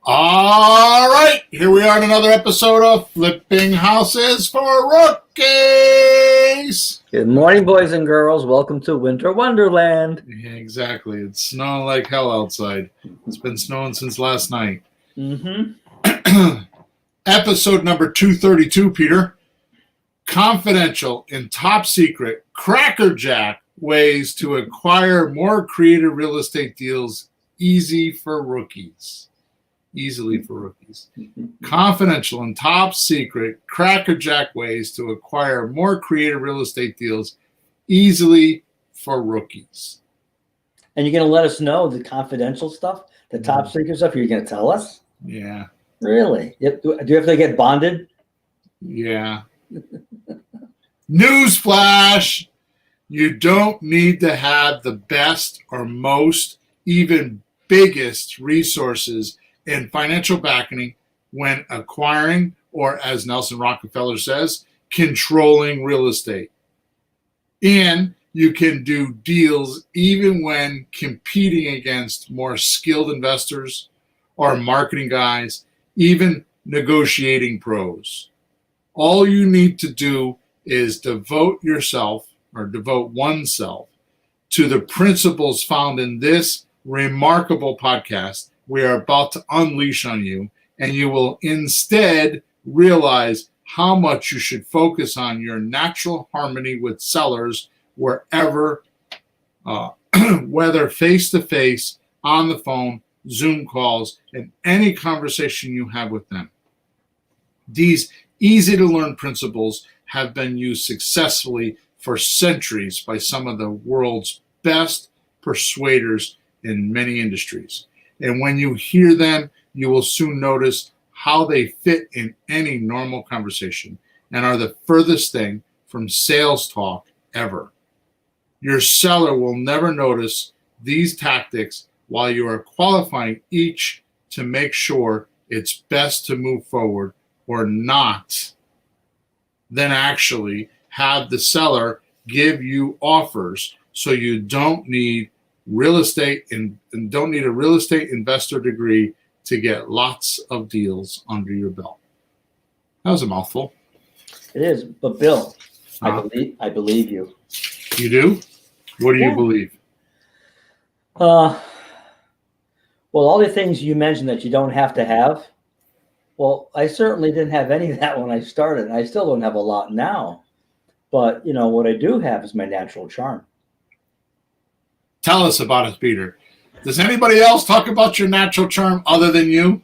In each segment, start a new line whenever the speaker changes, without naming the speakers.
All right, here we are in another episode of Flipping Houses for Rookies.
Good morning, boys and girls. Welcome to Winter Wonderland.
Yeah, exactly. It's snowing like hell outside. It's been snowing since last night. Episode number 232, Peter. Confidential and top secret Crackejack ways to acquire more creative real estate deals easily for rookies. Confidential and top secret Crackejack ways to acquire more creative real estate deals easily for rookies.
And you're going to let us know the confidential stuff, the top secret stuff you're going to tell us?
Yeah.
Really? Do you have to get bonded?
Yeah. Newsflash! You don't need to have the best or most, even biggest resources and financial backing when acquiring, or as Nelson Rockefeller says, controlling real estate. And you can do deals even when competing against more skilled investors or marketing guys, even negotiating pros. All you need to do is devote oneself to the principles found in this remarkable podcast we are about to unleash on you, and you will instead realize how much you should focus on your natural harmony with sellers wherever, whether face-to-face, on the phone, Zoom calls, and any conversation you have with them. These easy-to-learn principles have been used successfully for centuries by some of the world's best persuaders in many industries. And when you hear them, you will soon notice how they fit in any normal conversation and are the furthest thing from sales talk ever. Your seller will never notice these tactics while you are qualifying each to make sure it's best to move forward or not. Then actually have the seller give you offers so you don't need real estate and don't need a real estate investor degree to get lots of deals under your belt. That was a mouthful.
It is, but Bill, I believe you.
You do? What do you believe?
Well, all the things you mentioned that you don't have to have. Well, I certainly didn't have any of that when I started. I still don't have a lot now. But, what I do have is my natural charm.
Tell us about it, Peter. Does anybody else talk about your natural charm other than you?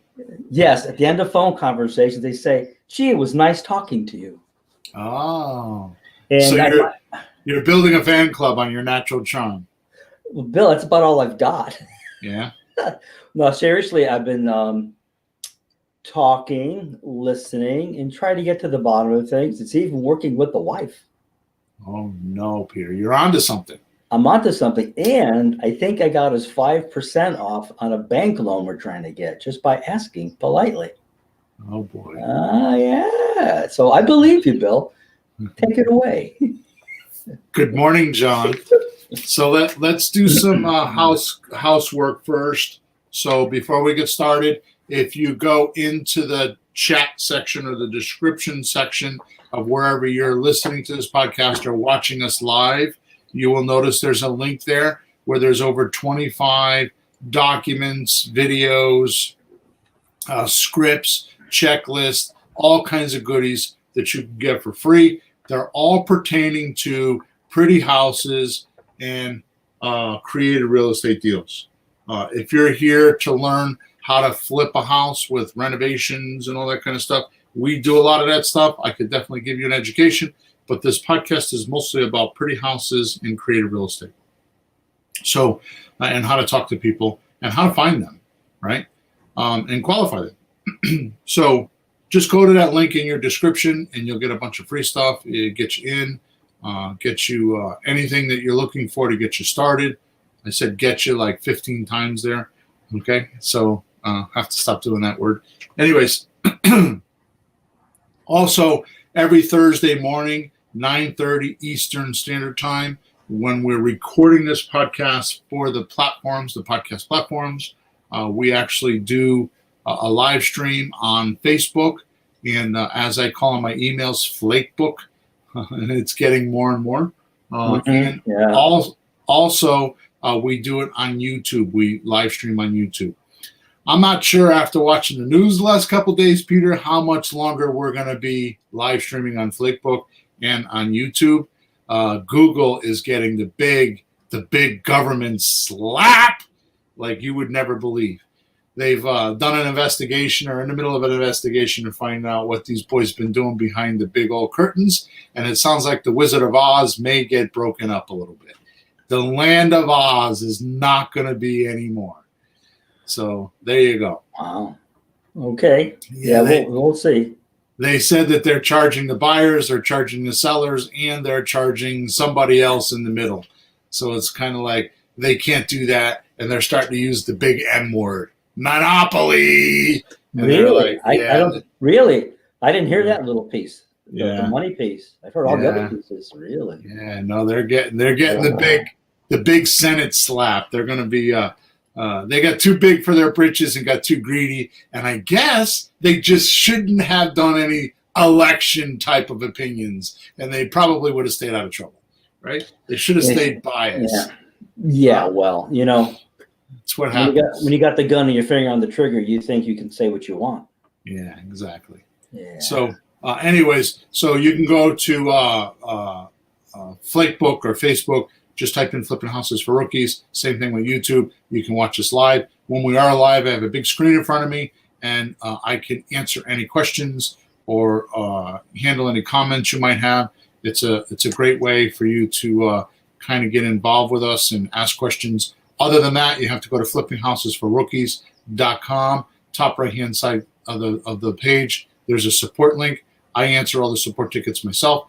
Yes. At the end of phone conversations, they say, gee, it was nice talking to you.
Oh.
And
so you're building a fan club on your natural charm.
Well, Bill, that's about all I've got.
Yeah.
No, seriously, I've been talking, listening, and trying to get to the bottom of things. It's even working with the wife.
Oh, no, Peter. You're onto something.
I'm onto something, and I think I got us 5% off on a bank loan we're trying to get just by asking politely.
Oh, boy.
Yeah. So I believe you, Bill. Take it away.
Good morning, John. So let's do some housework first. So before we get started, if you go into the chat section or the description section of wherever you're listening to this podcast or watching us live, you will notice there's a link there where there's over 25 documents, videos, scripts, checklists, all kinds of goodies that you can get for free. They're all pertaining to pretty houses and creative real estate deals. If you're here to learn how to flip a house with renovations and all that kind of stuff, we do a lot of that stuff. I could definitely give you an education. But this podcast is mostly about pretty houses and creative real estate. So, and how to talk to people and how to find them, right? And qualify them. So just go to that link in your description and you'll get a bunch of free stuff. It gets you in, get you anything that you're looking for to get you started. I said get you like 15 times there. Okay, so have to stop doing that word. Anyways, also every Thursday morning, 9:30 Eastern Standard Time, when we're recording this podcast for the platforms, the podcast platforms, we actually do a live stream on Facebook, and as I call in my emails, Flakebook, and it's getting more and more. And also, we do it on YouTube. We live stream on YouTube. I'm not sure after watching the news the last couple of days, Peter, how much longer we're going to be live streaming on Flakebook and on YouTube. Google is getting the big government slap like you would never believe. They've done an investigation, or in the middle of an investigation, to find out what these boys have been doing behind the big old curtains. And it sounds like the Wizard of Oz may get broken up a little bit. The land of Oz is not going to be anymore. So there you go.
Wow. Okay. Yeah, we'll see.
They said that they're charging the buyers, they're charging the sellers, and they're charging somebody else in the middle. So it's kind of like they can't do that, and they're starting to use the big M word, monopoly. And
really? I don't really. I didn't hear that little piece. The money piece. I've heard all the other pieces. Really?
Yeah. No, they're getting the big Senate slap. They're going to be. They got too big for their britches and got too greedy, and I guess they just shouldn't have done any election type of opinions, and they probably would have stayed out of trouble, right? They should have stayed biased.
Yeah. Well,
that's what happens
when you got the gun and your finger on the trigger. You think you can say what you want.
Yeah, exactly.
Yeah.
So, anyways, so you can go to Flakebook or Facebook. Just type in Flipping Houses for Rookies. Same thing with YouTube. You can watch us live. When we are live, I have a big screen in front of me, and I can answer any questions or handle any comments you might have. It's a great way for you to kind of get involved with us and ask questions. Other than that, you have to go to flippinghousesforrookies.com. Top right-hand side of the page, there's a support link. I answer all the support tickets myself.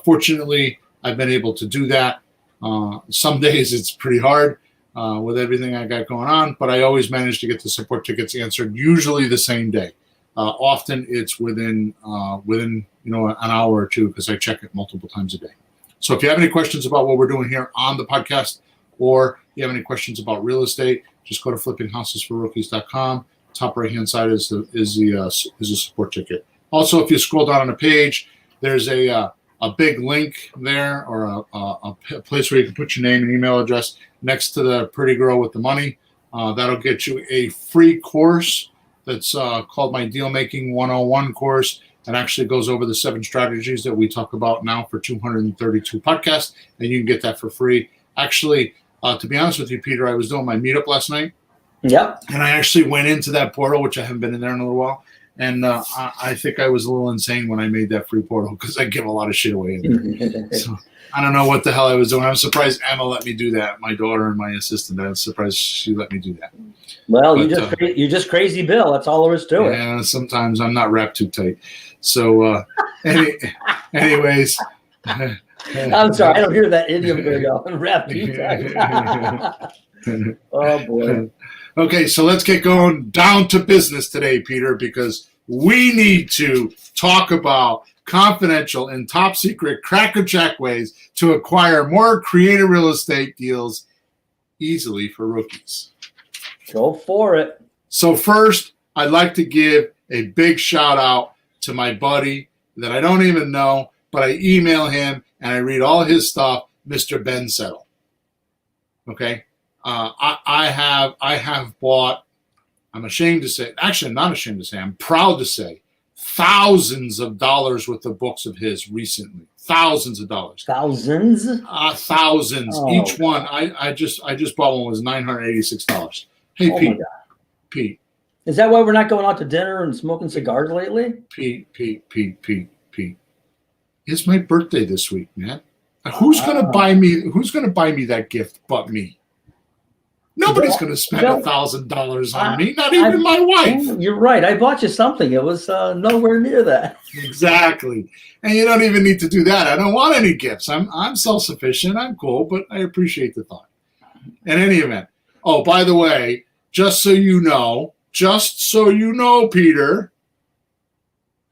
Fortunately, I've been able to do that. Some days it's pretty hard with everything I got going on, but I always manage to get the support tickets answered, usually the same day. Often it's within an hour or two, because I check it multiple times a day. So if you have any questions about what we're doing here on the podcast, or you have any questions about real estate, just go to flippinghousesforrookies.com. Top right-hand side is a support ticket. Also, if you scroll down on the page, there's a big link there, or a place where you can put your name and email address next to the pretty girl with the money. That'll get you a free course that's called my Deal Making 101 course. It actually goes over the 7 strategies that we talk about now for 232 podcasts, and you can get that for free. Actually, to be honest with you, Peter, I was doing my meetup last night.
Yep.
And I actually went into that portal, which I haven't been in there in a little while. And I think I was a little insane when I made that free portal, because I give a lot of shit away in there. So I don't know what the hell I was doing. I'm surprised Emma let me do that. My daughter and my assistant. I'm surprised she let me do that.
Well, you're just crazy, Bill. That's all there is to it.
Yeah, sometimes I'm not wrapped too tight. So, anyways.
I'm sorry, I don't hear that idiom very often. Wrapped too tight. Oh boy.
Okay, so let's get going down to business today, Peter, because we need to talk about confidential and top secret Crackerjack ways to acquire more creative real estate deals easily for rookies.
Go for it.
So first, I'd like to give a big shout out to my buddy that I don't even know, but I email him and I read all his stuff, Mr. Ben Settle. Okay? I have bought, I'm ashamed to say, actually I'm not ashamed to say, I'm proud to say, thousands of dollars worth of books of his recently. Thousands of dollars.
Thousands?
Thousands.
Oh.
Each one. I just bought one, was $986. Hey,
Oh
Pete.
my God.
Pete.
Is that why we're not going out to dinner and smoking cigars lately?
Pete. It's my birthday this week, man. Who's gonna buy me that gift but me? Nobody's going to spend $1,000 on me, not even my wife.
You're right. I bought you something. It was nowhere near that.
Exactly. And you don't even need to do that. I don't want any gifts. I'm self-sufficient. I'm cool, but I appreciate the thought. In any event. Oh, by the way, just so you know, Peter.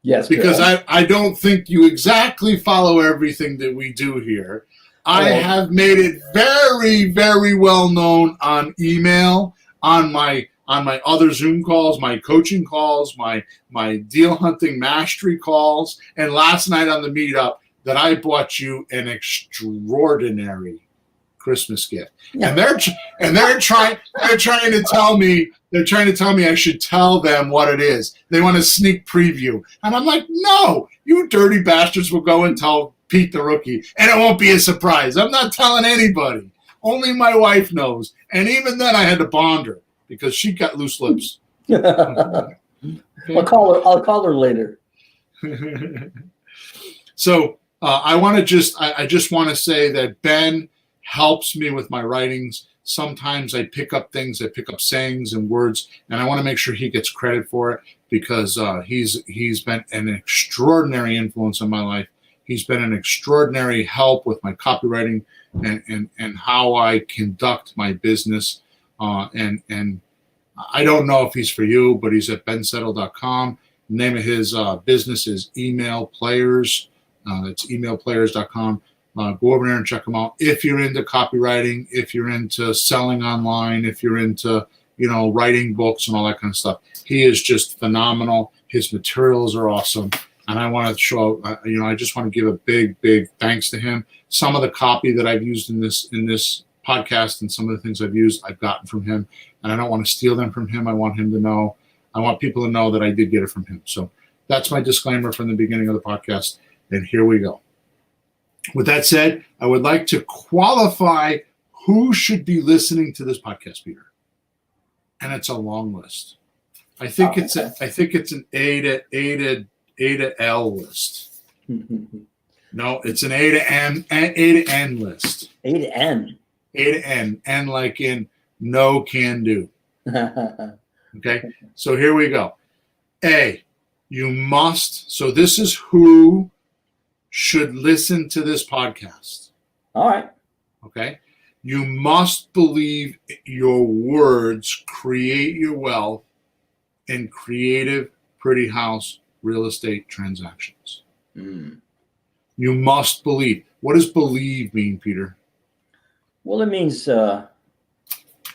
Yes.
Because I don't think you exactly follow everything that we do here. I have made it very, very well known on email, on my on my other Zoom calls, my coaching calls, my deal hunting mastery calls, and last night on the meetup that I bought you an extraordinary Christmas gift. Yeah. And they're trying to tell me I should tell them what it is. They want a sneak preview. And I'm like, no, you dirty bastards will go and tell Pete the rookie, and it won't be a surprise. I'm not telling anybody. Only my wife knows. And even then I had to bond her because she got loose lips.
Okay. I'll call her later.
So I just want to say that Ben helps me with my writings. Sometimes I pick up things, I pick up sayings and words, and I want to make sure he gets credit for it because he's been an extraordinary influence on my life. He's been an extraordinary help with my copywriting and how I conduct my business. And I don't know if he's for you, but he's at bensettle.com. The name of his business is Email Players. It's emailplayers.com. Go over there and check them out. If you're into copywriting, if you're into selling online, if you're into, writing books and all that kind of stuff, he is just phenomenal. His materials are awesome. And I want to show, I just want to give a big, big thanks to him. Some of the copy that I've used in this podcast and some of the things I've used, I've gotten from him. And I don't want to steal them from him. I want people to know that I did get it from him. So that's my disclaimer from the beginning of the podcast. And here we go. With that said, I would like to qualify who should be listening to this podcast, Peter. And it's a long list. I think it's an A to L list. No, it's an A to N list.
A to N.
A to N. N like in no can do. Okay, so here we go. A, you must. So this is who should listen to this podcast.
All right.
Okay. You must believe your words create your wealth in creative, pretty house, real estate transactions. You must believe. What does believe mean, Peter?
Well, it means that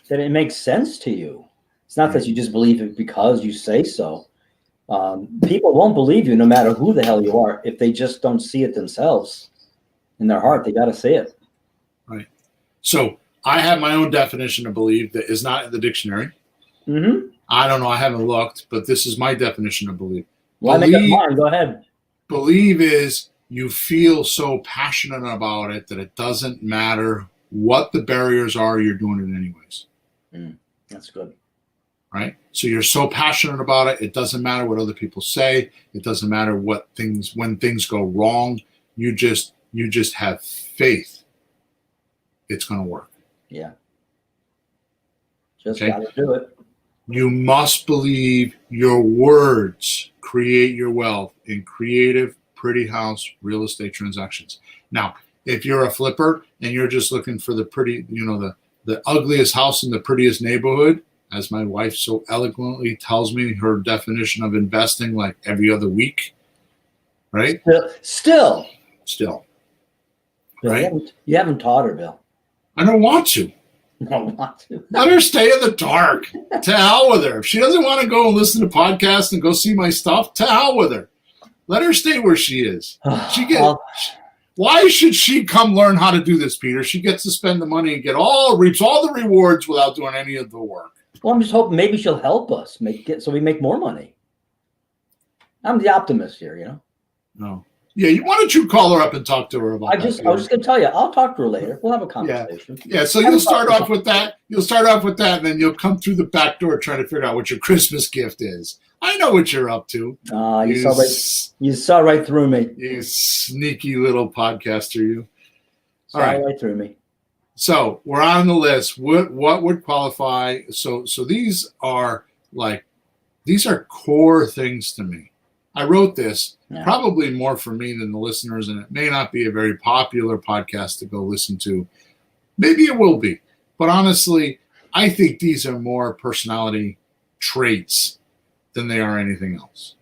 it makes sense to you. It's not that you just believe it because you say so. People won't believe you no matter who the hell you are if they just don't see it themselves in their heart. They got to see it.
Right. So I have my own definition of believe that is not in the dictionary.
Mm-hmm.
I don't know. I haven't looked, but this is my definition of believe.
Well, I make up mine. Go ahead.
Believe is you feel so passionate about it that it doesn't matter what the barriers are, you're doing it anyways.
That's good.
Right? So you're so passionate about it, it doesn't matter what other people say. It doesn't matter when things go wrong. You just have faith it's going to work.
Yeah. Just got to do it.
You must believe your words create your wealth in creative, pretty house, real estate transactions. Now, if you're a flipper and you're just looking for the pretty, the ugliest house in the prettiest neighborhood, as my wife so eloquently tells me her definition of investing like every other week, right?
Still.
Bill,
right? You haven't taught her, Bill.
I don't want to.
Don't want to.
Let her stay in the dark. To hell with her. If she doesn't want to go and listen to podcasts and go see my stuff, to hell with her. Let her stay where she is. Why should she come learn how to do this, Peter? She gets to spend the money and reaps all the rewards without doing any of the work.
Well, I'm just hoping maybe she'll help us so we make more money. I'm the optimist here,
No. Yeah, why don't you call her up and talk to her about that?
I was just going to tell you, I'll talk to her later. We'll have a conversation.
Yeah, so you'll start off with that. You'll start off with that, and then you'll come through the back door trying to figure out what your Christmas gift is. I know what you're up to.
You saw right through me.
You sneaky little podcaster, you.
All right. Right through me.
So we're on the list. What would qualify? So these are core things to me. I wrote this probably more for me than the listeners, and it may not be a very popular podcast to go listen to. Maybe it will be. But honestly, I think these are more personality traits than they are anything else.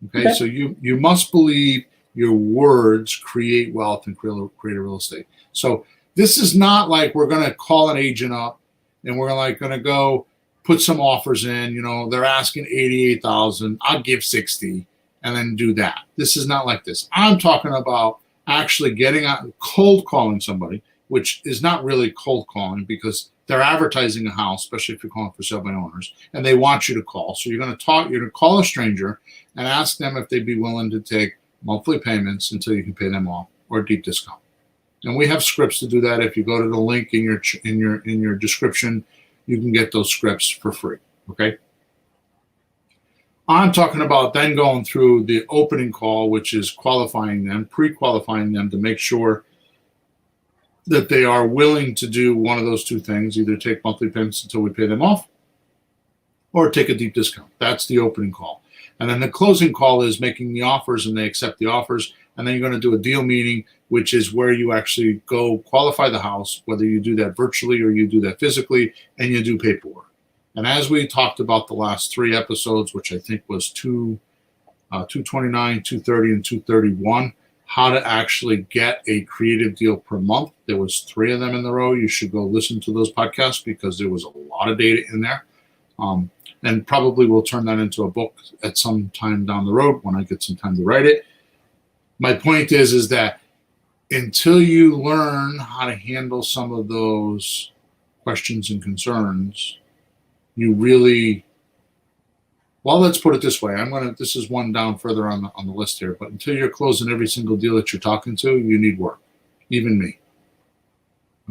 Okay. So you must believe your words create wealth and create real estate. So this is not like we're going to call an agent up and we're going to go put some offers in. You know, they're asking 88,000. I'll give 60, and then do that. This is not like this. I'm talking about actually getting out, cold calling somebody, which is not really cold calling because they're advertising a house, especially if you're calling for sale by owners, and they want you to call. So you're going to call a stranger and ask them if they'd be willing to take monthly payments until you can pay them off or a deep discount. And we have scripts to do that. If you go to the link in your description, you can get those scripts for free. Okay. I'm talking about then going through the opening call, which is qualifying them, pre-qualifying them to make sure that they are willing to do one of those two things, either take monthly payments until we pay them off or take a deep discount. That's the opening call. And then the closing call is making the offers and they accept the offers. And then you're going to do a deal meeting, which is where you actually go qualify the house, whether you do that virtually or you do that physically, and you do paperwork. And as we talked about the last 3 episodes, which I think was 229, 230, and 231, how to actually get a creative deal per month. There was 3 of them in the row. You should go listen to those podcasts because there was a lot of data in there. And probably we'll turn that into a book at some time down the road when I get some time to write it. My point is that until you learn how to handle some of those questions and concerns, you really, well, let's put it this way. This is one down further on the list here, but until you're closing every single deal that you're talking to, you need work, even me.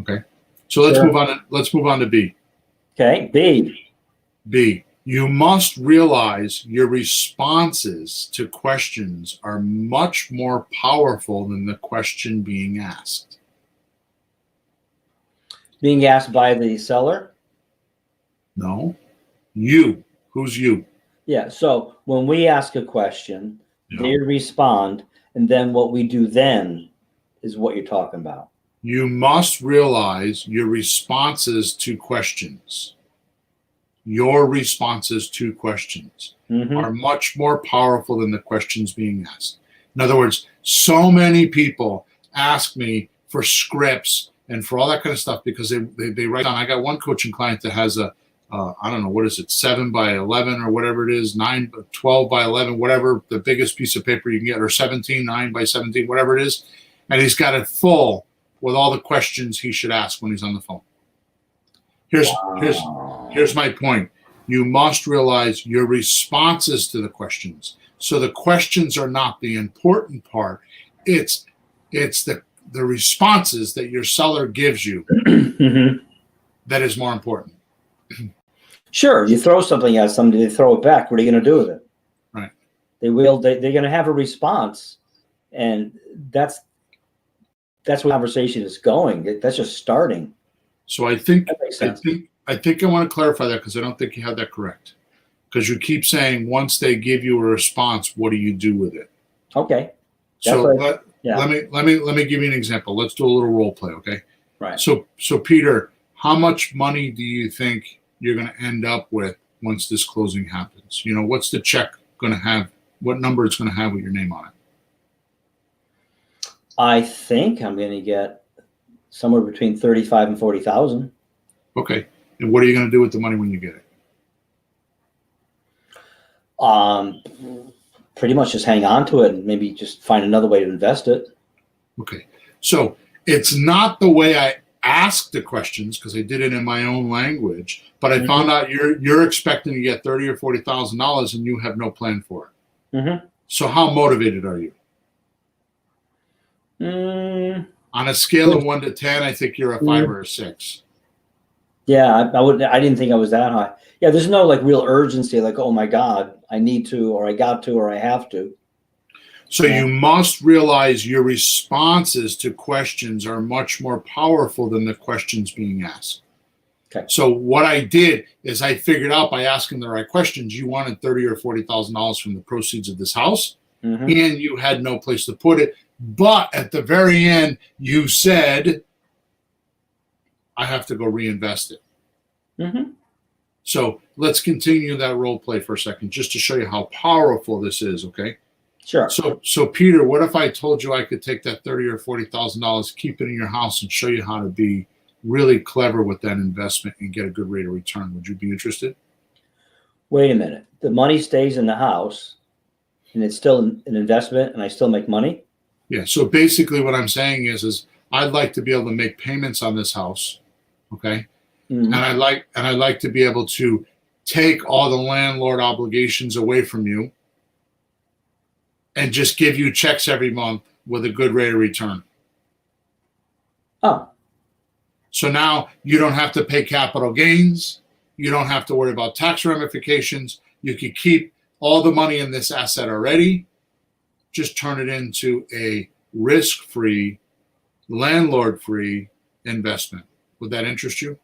Okay. So let's move on. Let's move on to B.
Okay.
B. You must realize your responses to questions are much more powerful than the question being asked.
Being asked by the seller?
No. You. Who's you?
Yeah. So when we ask a question, they respond, and then what we do then is what you're talking about.
You must realize your responses to questions. Your responses to questions are much more powerful than the questions being asked. In other words, so many people ask me for scripts and for all that kind of stuff because they write down. I got one coaching client that has I don't know, what is it, 7 by 11 or whatever it is, 12 by 11, whatever the biggest piece of paper you can get, or 9 by 17, whatever it is. And he's got it full with all the questions he should ask when he's on the phone. Here's my point. You must realize your responses to the questions. So the questions are not the important part. It's the responses that your seller gives you that is more important.
Sure, you throw something at somebody, they throw it back. What are you going to do with it?
Right.
They're going to have a response, and that's where the conversation is going. That's just starting.
So I think
that makes sense.
I want to clarify that because I don't think you have that correct. Because you keep saying once they give you a response, what do you do with it?
Okay.
Let me give you an example. Let's do a little role play, okay?
Right.
So Peter, how much money do you think you're going to end up with once this closing happens? You know, what's the check going to have? What number it's going to have with your name on it?
I think I'm going to get somewhere between 35 and 40,000.
Okay. And what are you going to do with the money when you get it?
Pretty much just hang on to it and maybe just find another way to invest it. Okay.
So it's not the way I asked the questions because I did it in my own language, but I found out you're expecting to get $30,000 or $40,000 and you have no plan for it. So how motivated are you? On a scale of 1 to 10, I think you're a 5 or a 6.
Yeah, I didn't think I was that high. Yeah, there's no like real urgency, like, oh my God, I need to, or I got to, or I have to.
So you must realize your responses to questions are much more powerful than the questions being asked.
Okay.
So what I did is I figured out by asking the right questions, you wanted $30,000 or $40,000 from the proceeds of this house, and you had no place to put it. But at the very end, you said, I have to go reinvest it. So let's continue that role play for a second, just to show you how powerful this is, okay?
Sure.
So Peter, what if I told you I could take that $30,000 or $40,000, keep it in your house, and show you how to be really clever with that investment and get a good rate of return? Would you be interested?
Wait a minute. The money stays in the house and it's still an investment and I still make money?
Yeah. So basically what I'm saying is I'd like to be able to make payments on this house. Okay.
Mm-hmm.
And I'd like to be able to take all the landlord obligations away from you and just give you checks every month with a good rate of return.
Oh.
So now you don't have to pay capital gains. You don't have to worry about tax ramifications. You can keep all the money in this asset already. Just turn it into a risk-free, landlord-free investment. Would that interest you?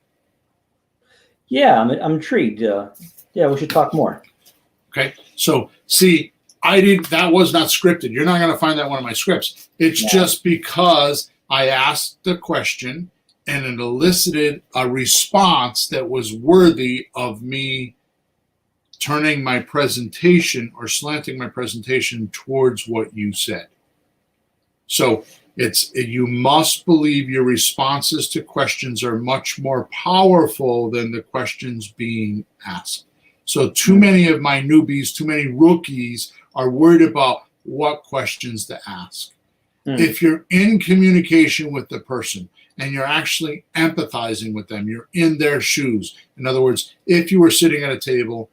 Yeah, I'm intrigued. Yeah, we should talk more.
Okay. So see, that was not scripted. You're not going to find that in one of my scripts. It's just because I asked the question and it elicited a response that was worthy of me turning my presentation or slanting my presentation towards what you said. So you must believe your responses to questions are much more powerful than the questions being asked. So too many of my newbies, too many rookies are worried about what questions to ask. If you're in communication with the person and you're actually empathizing with them, you're in their shoes. In other words, if you were sitting at a table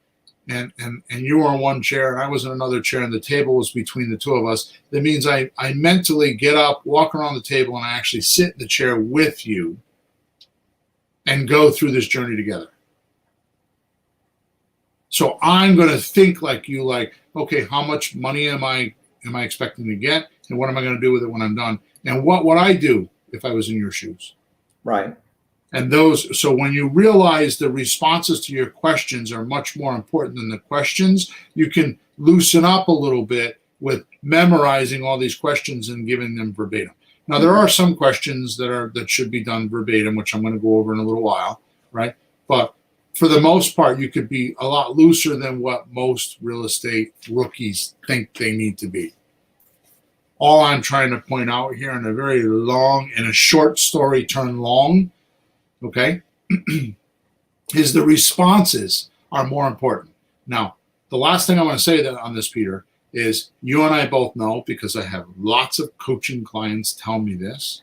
and you were in one chair and I was in another chair and the table was between the two of us, that means I mentally get up, walk around the table, and I actually sit in the chair with you and go through this journey together. So I'm going to think like you, like, okay, how much money am I expecting to get, and what am I going to do with it when I'm done, and what would I do if I was in your shoes?
Right.
And so when you realize the responses to your questions are much more important than the questions, you can loosen up a little bit with memorizing all these questions and giving them verbatim. Now, there are some questions that should be done verbatim, which I'm going to go over in a little while, right? But for the most part, you could be a lot looser than what most real estate rookies think they need to be. All I'm trying to point out here in a short story turned long, okay, is the responses are more important. Now, the last thing I want to say on this, Peter, is you and I both know, because I have lots of coaching clients tell me this.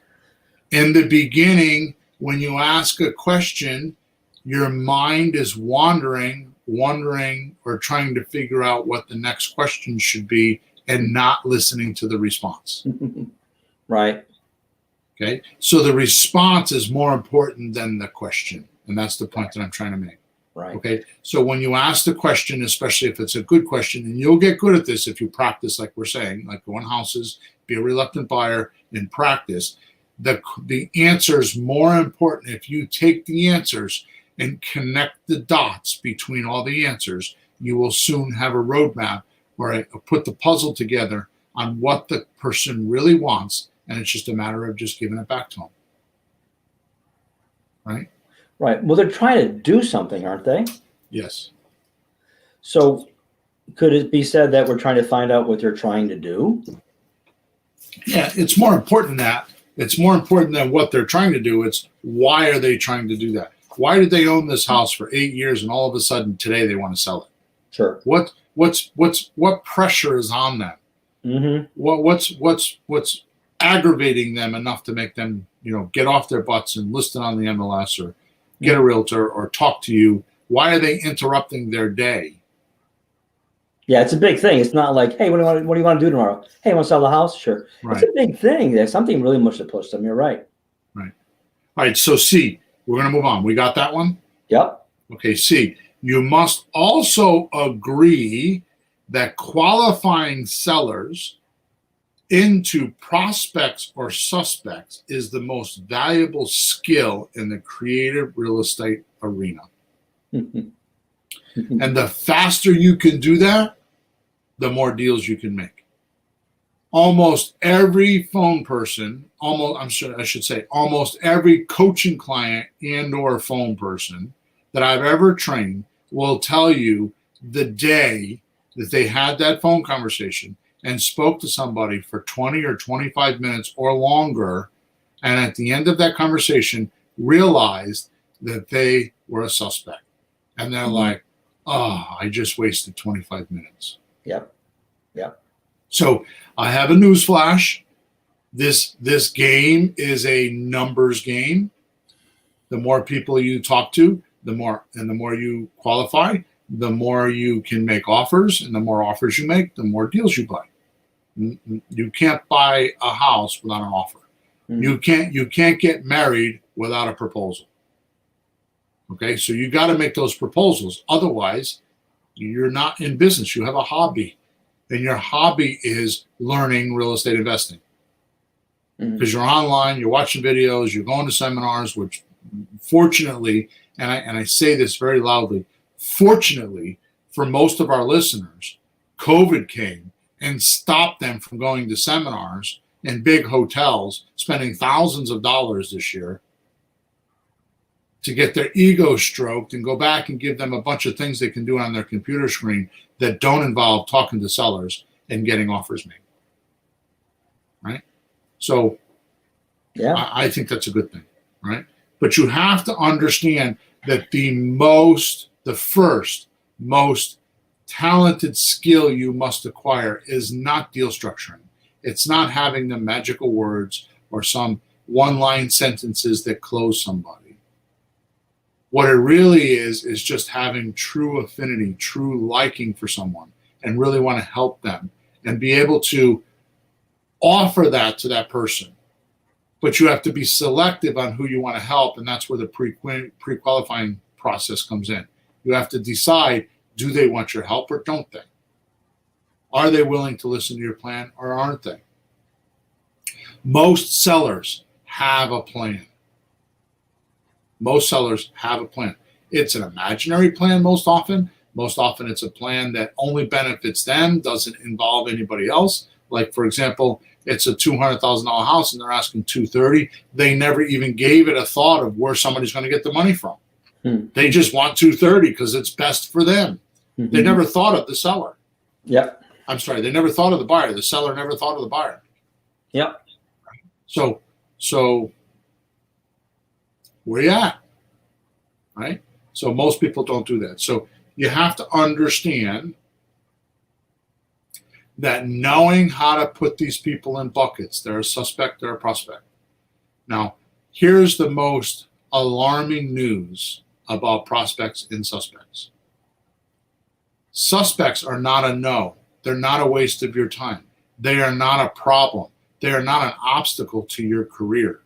In the beginning, when you ask a question, your mind is wondering, or trying to figure out what the next question should be and not listening to the response.
Right.
Okay. So the response is more important than the question. And that's the point that I'm trying to make.
Right.
Okay. So when you ask the question, especially if it's a good question, and you'll get good at this if you practice, like we're saying, like go in houses, be a reluctant buyer and practice, the answer is more important. If you take the answers and connect the dots between all the answers, you will soon have a roadmap where I put the puzzle together on what the person really wants, and it's just a matter of just giving it back to them. Right?
Right. Well, they're trying to do something, aren't they?
Yes.
So could it be said that we're trying to find out what they're trying to do?
Yeah, it's more important than that. It's more important than what they're trying to do. It's why are they trying to do that? Why did they own this house for 8 years and all of a sudden today they want to sell it?
Sure.
What pressure is on them?
Mm-hmm.
What's aggravating them enough to make them, get off their butts and list it on the MLS or get a realtor or talk to you? Why are they interrupting their day?
Yeah, it's a big thing. It's not like, hey, what do you want to do tomorrow? Hey, you want to sell the house? Sure.
Right.
It's a big thing. There's something really much to push them. You're right.
Right. All right. So C, we're going to move on. We got that one?
Yep.
Okay. C, you must also agree that qualifying sellers into prospects or suspects is the most valuable skill in the creative real estate arena. And the faster you can do that, the more deals you can make. Almost every phone person, almost every coaching client and or phone person that I've ever trained will tell you the day that they had that phone conversation and spoke to somebody for 20 or 25 minutes or longer, and at the end of that conversation realized that they were a suspect. And they're like, oh, I just wasted 25 minutes.
Yep. Yep.
So I have a news flash. This game is a numbers game. The more people you talk to, the more you qualify, the more you can make offers, and the more offers you make, the more deals you buy. You can't buy a house without an offer. You can't get married without a proposal. Okay, so you got to make those proposals. Otherwise, you're not in business. You have a hobby, and your hobby is learning real estate investing. Because you're online, you're watching videos, you're going to seminars, which fortunately, and I say this very loudly, fortunately for most of our listeners, COVID came and stopped them from going to seminars in big hotels, spending thousands of dollars this year to get their ego stroked and go back and give them a bunch of things they can do on their computer screen that don't involve talking to sellers and getting offers made. Right? So yeah, I think that's a good thing, right? But you have to understand that the first most talented skill you must acquire is not deal structuring. It's not having the magical words or some one-line sentences that close somebody. What it really is just having true affinity, true liking for someone, and really want to help them and be able to offer that to that person. But you have to be selective on who you want to help, and that's where the pre-qualifying process comes in. You have to decide, do they want your help or don't they? Are they willing to listen to your plan or aren't they? Most sellers have a plan. Most sellers have a plan. It's an imaginary plan most often. Most often it's a plan that only benefits them, doesn't involve anybody else. Like, for example, it's a $200,000 house and they're asking $230,000. They never even gave it a thought of where somebody's going to get the money from. They just want $230,000 because it's best for them. They never thought of the seller.
Yep.
I'm sorry, they never thought of the buyer. The seller never thought of the buyer.
Yep.
So where you at? Right? So most people don't do that. So you have to understand that knowing how to put these people in buckets, they're a suspect, they're a prospect. Now, here's the most alarming news about prospects and suspects. Suspects are not a no. They're not a waste of your time. They are not a problem. They are not an obstacle to your career.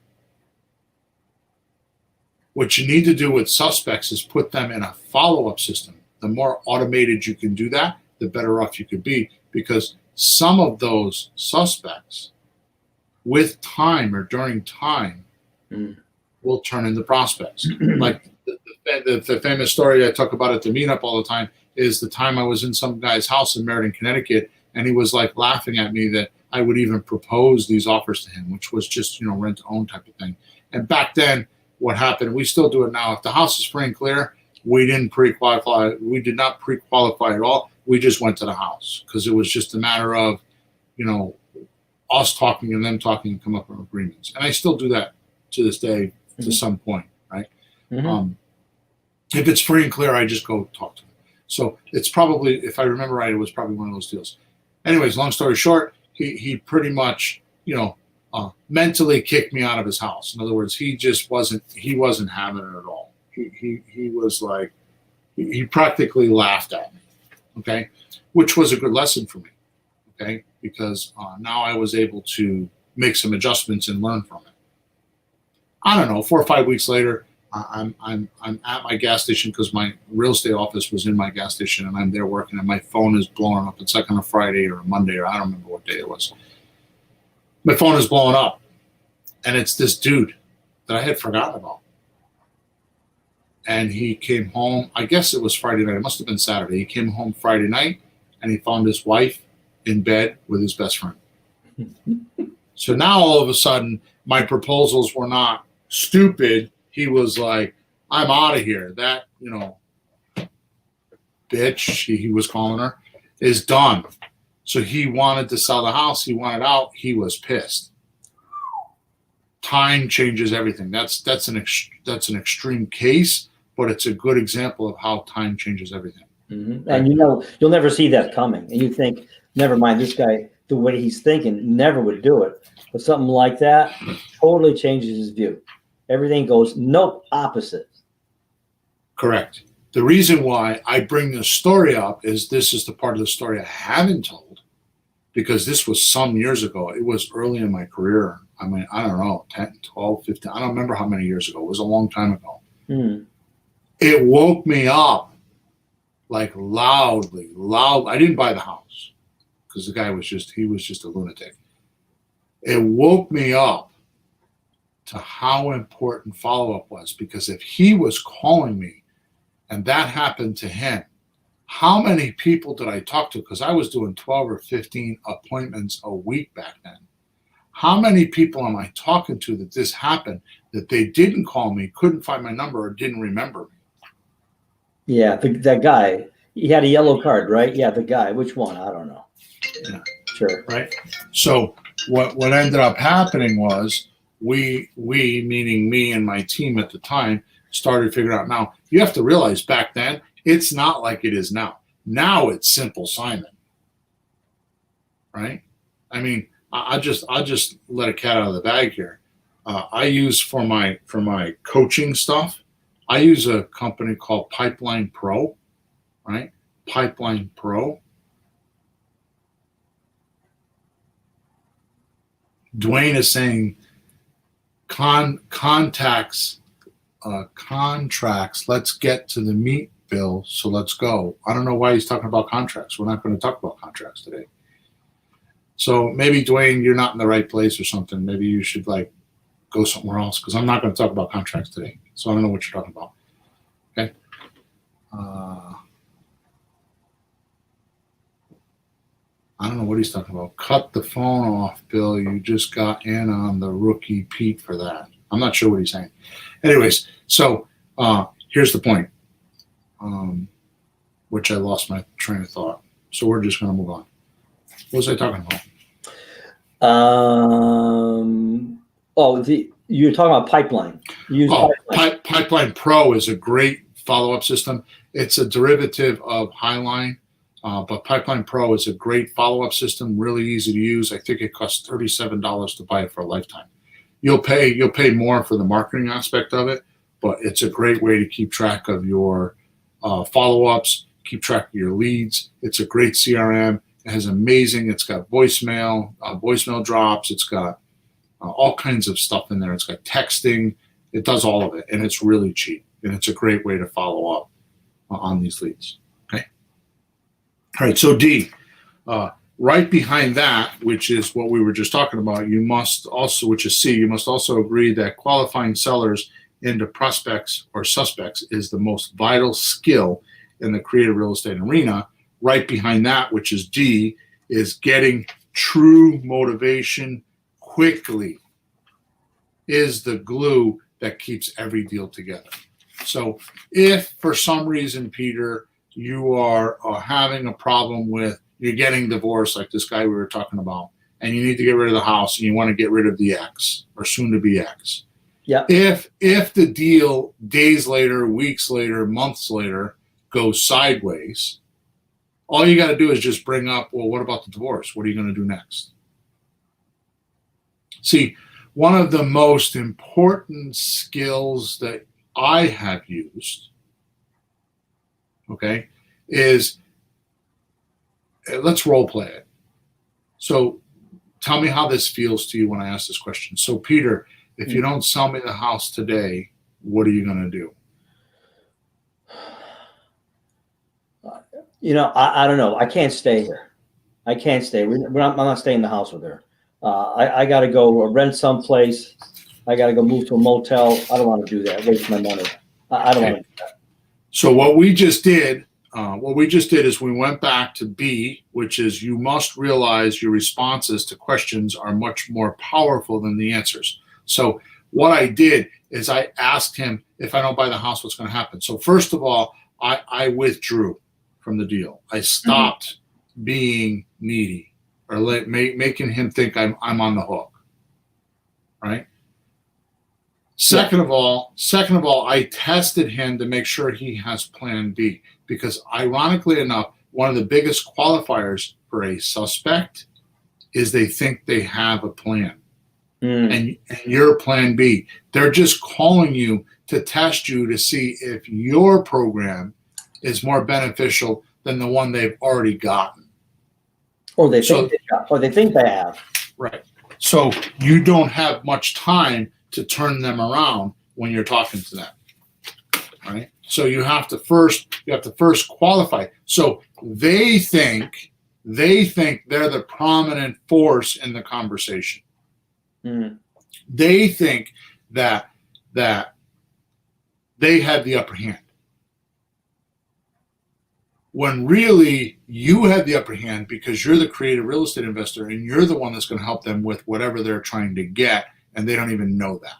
What you need to do with suspects is put them in a follow-up system. The more automated you can do that, the better off you could be, because some of those suspects, with time or during time, will turn into prospects. Like the famous story I talk about at the meetup all the time is the time I was in some guy's house in Meriden, Connecticut, and he was like laughing at me that I would even propose these offers to him, which was just, rent to own type of thing. And back then, what happened, we still do it now. If the house is free and clear, we didn't pre-qualify. We did not pre-qualify at all. We just went to the house because it was just a matter of, us talking and them talking and come up with agreements. And I still do that to this day to some point, right? If it's free and clear, I just go talk to them. So it's probably, if I remember right, it was probably one of those deals. Anyways, long story short, he pretty much, mentally kicked me out of his house. In other words, he wasn't having it at all. He was like, he practically laughed at me, okay, which was a good lesson for me, okay, because now I was able to make some adjustments and learn from it. I don't know, 4 or 5 weeks later, I'm at my gas station because my real estate office was in my gas station, and I'm there working, and my phone is blowing up. It's like on a Friday or a Monday, or I don't remember what day it was. My phone is blowing up, and it's this dude that I had forgotten about. And he came home, I guess it was Friday night. It must have been Saturday. He came home Friday night, and he found his wife in bed with his best friend. So now all of a sudden, my proposals were not stupid. He was like, I'm out of here. That, bitch, he was calling her, is done. So he wanted to sell the house. He wanted out. He was pissed. Time changes everything. That's an extreme case, but it's a good example of how time changes everything.
Mm-hmm. And you'll never see that coming. And you think, never mind, this guy, the way he's thinking, never would do it. But something like that totally changes his view. Everything goes, nope, opposite.
Correct. The reason why I bring this story up is this is the part of the story I haven't told, because this was some years ago. It was early in my career. I mean, I don't know, 10, 12, 15. I don't remember how many years ago. It was a long time ago.
Mm.
It woke me up like loudly. I didn't buy the house because the guy was just a lunatic. It woke me up to how important follow-up was, because if he was calling me and that happened to him, how many people did I talk to? Because I was doing 12 or 15 appointments a week back then. How many people am I talking to that this happened, that they didn't call me, couldn't find my number, or didn't remember me?
Yeah, that guy, he had a yellow card, right? Yeah, the guy. Which one? I don't know.
Yeah.
Sure.
Right. So what ended up happening was we meaning me and my team at the time started figuring out. Now you have to realize back then it's not like it is now. Now it's simple Simon. Right. I mean, I'll just let a cat out of the bag here. I use for my coaching stuff, I use a company called Pipeline Pro, right? Pipeline Pro. Dwayne is saying contracts. Let's get to the meat, Bill. So let's go. I don't know why he's talking about contracts. We're not going to talk about contracts today. So maybe, Dwayne, you're not in the right place or something. Maybe you should go somewhere else, because I'm not going to talk about contracts today. So I don't know what you're talking about. Okay. I don't know what he's talking about. Cut the phone off, Bill. You just got in on the rookie Pete for that. I'm not sure what he's saying. Anyways, so here's the point, which I lost my train of thought. So we're just going to move on. What was I talking about?
You're talking about Pipeline.
Pipeline Pro is a great follow-up system. It's a derivative of Highline, but Pipeline Pro is a great follow-up system, really easy to use. I think it costs $37 to buy it for a lifetime. You'll pay more for the marketing aspect of it, but it's a great way to keep track of your follow-ups, keep track of your leads. It's a great CRM. It has it's got voicemail drops. It's got all kinds of stuff in there. It's got texting. It does all of it, and it's really cheap. And it's a great way to follow up on these leads. Okay. All right. So D, right behind that, which is what we were just talking about, you must also agree that qualifying sellers into prospects or suspects is the most vital skill in the creative real estate arena. Right behind that, which is D, is getting true motivation quickly is the glue that keeps every deal together. So if for some reason, Peter, you are having a problem with, you're getting divorced like this guy we were talking about, and you need to get rid of the house and you want to get rid of the ex or soon to be ex.
Yeah.
If the deal days later, weeks later, months later goes sideways, all you got to do is just bring up, well, what about the divorce? What are you going to do next? See, one of the most important skills that I have used, okay, is let's role play it. So tell me how this feels to you when I ask this question. So, Peter, if you don't sell me the house today, what are you going to do?
I don't know. I can't stay here. I can't stay. I'm not staying in the house with her. I got to go rent someplace. I got to go move to a motel. I don't want to do that. Waste my money. I don't want to do that.
So what we just did is we went back to B, which is you must realize your responses to questions are much more powerful than the answers. So what I did is I asked him, if I don't buy the house, what's going to happen? So first of all, I withdrew from the deal. I stopped being needy or making him think I'm on the hook, right? Second of all, I tested him to make sure he has plan B, because ironically enough, one of the biggest qualifiers for a suspect is they think they have a plan. And you're plan B. They're just calling you to test you to see if your program is more beneficial than the one they've already gotten.
Or they think they have.
Right. So you don't have much time to turn them around when you're talking to them. Right? So you have to first qualify. So they think they're the prominent force in the conversation. They think that they have the upper hand, when really you have the upper hand because you're the creative real estate investor and you're the one that's going to help them with whatever they're trying to get, and they don't even know that.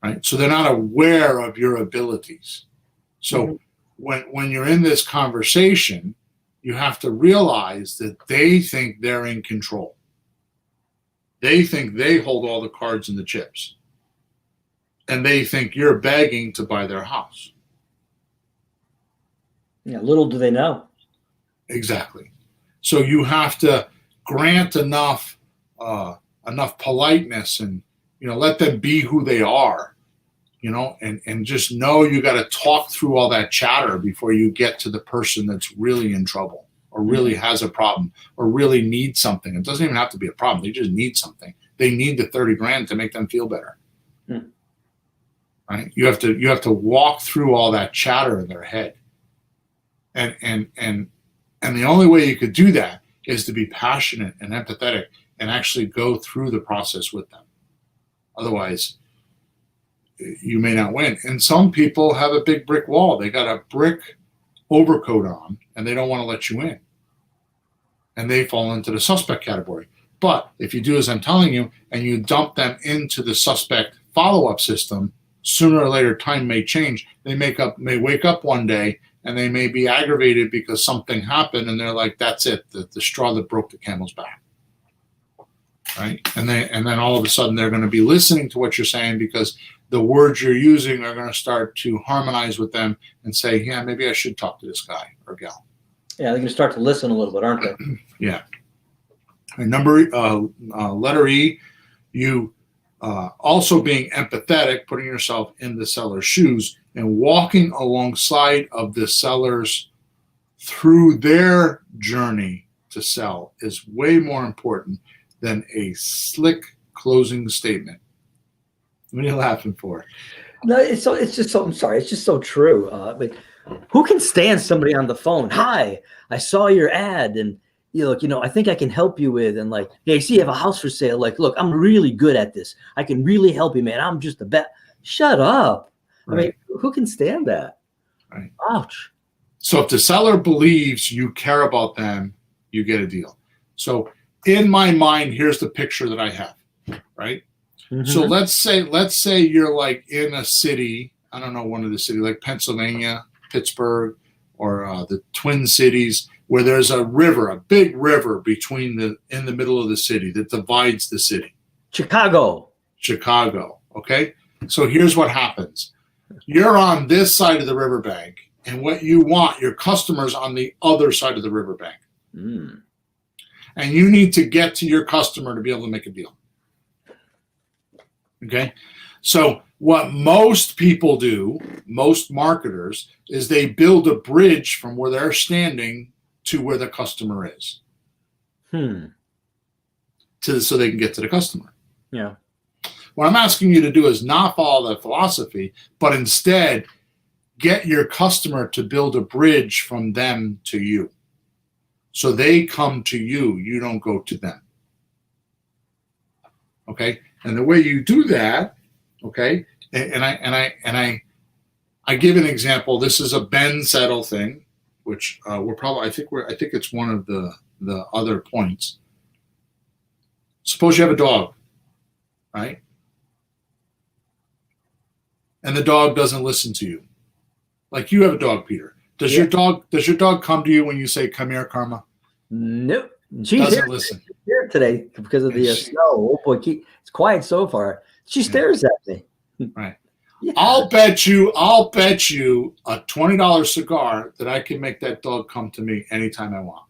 Right? So they're not aware of your abilities. So when you're in this conversation, you have to realize that they think they're in control. They think they hold all the cards and the chips. And they think you're begging to buy their house.
Yeah, little do they know.
Exactly. So you have to grant enough politeness and, let them be who they are, and just know you got to talk through all that chatter before you get to the person that's really in trouble, or really has a problem, or really needs something. It doesn't even have to be a problem. They just need something. They need the 30 grand to make them feel better. Right? You have to walk through all that chatter in their head. And the only way you could do that is to be passionate and empathetic and actually go through the process with them. Otherwise, you may not win. And some people have a big brick wall. They got a brick overcoat on and they don't want to let you in. And they fall into the suspect category. But if you do as I'm telling you and you dump them into the suspect follow-up system, sooner or later time may change. They may wake up one day and they may be aggravated because something happened and they're like, that's it, the straw that broke the camel's back. Right? And then all of a sudden they're going to be listening to what you're saying because the words you're using are going to start to harmonize with them and say, yeah, maybe I should talk to this guy or gal.
Yeah, they're going to start to listen a little bit, aren't they?
Yeah. And letter E, you also being empathetic, putting yourself in the seller's shoes and walking alongside of the sellers through their journey to sell is way more important than a slick closing statement. What are you laughing for?
No, it's just so true. Who can stand somebody on the phone? Hi, I saw your ad, and I think I can help you with, and hey, I see you have a house for sale. Look, I'm really good at this. I can really help you, man. I'm just the best. Shut up. Right. I mean, who can stand that?
Right.
Ouch.
So if the seller believes you care about them, you get a deal. So in my mind, here's the picture that I have, right? Mm-hmm. So let's say you're in a city, I don't know, one of the cities like Pennsylvania, Pittsburgh, or the Twin Cities, where there's a river, a big river in the middle of the city that divides the city.
Chicago.
Okay? So here's what happens. You're on this side of the riverbank, and what you want, your customers on the other side of the riverbank. And you need to get to your customer to be able to make a deal. Okay? So what most people do, most marketers, is they build a bridge from where they're standing to where the customer is. So they can get to the customer.
Yeah.
What I'm asking you to do is not follow that philosophy, but instead get your customer to build a bridge from them to you. So they come to you, you don't go to them. Okay? And the way you do that, okay, and I give an example. This is a bend settle thing, which I think it's one of the other points. Suppose you have a dog, right? And the dog doesn't listen to you. Like you have a dog, Peter. Does your dog come to you when you say, "Come here, Karma"?
Nope.
Doesn't listen.
Here today because of the snow. Oh boy, it's quiet so far. She stares at me.
Right.
Yeah.
I'll bet you a $20 cigar that I can make that dog come to me anytime I want.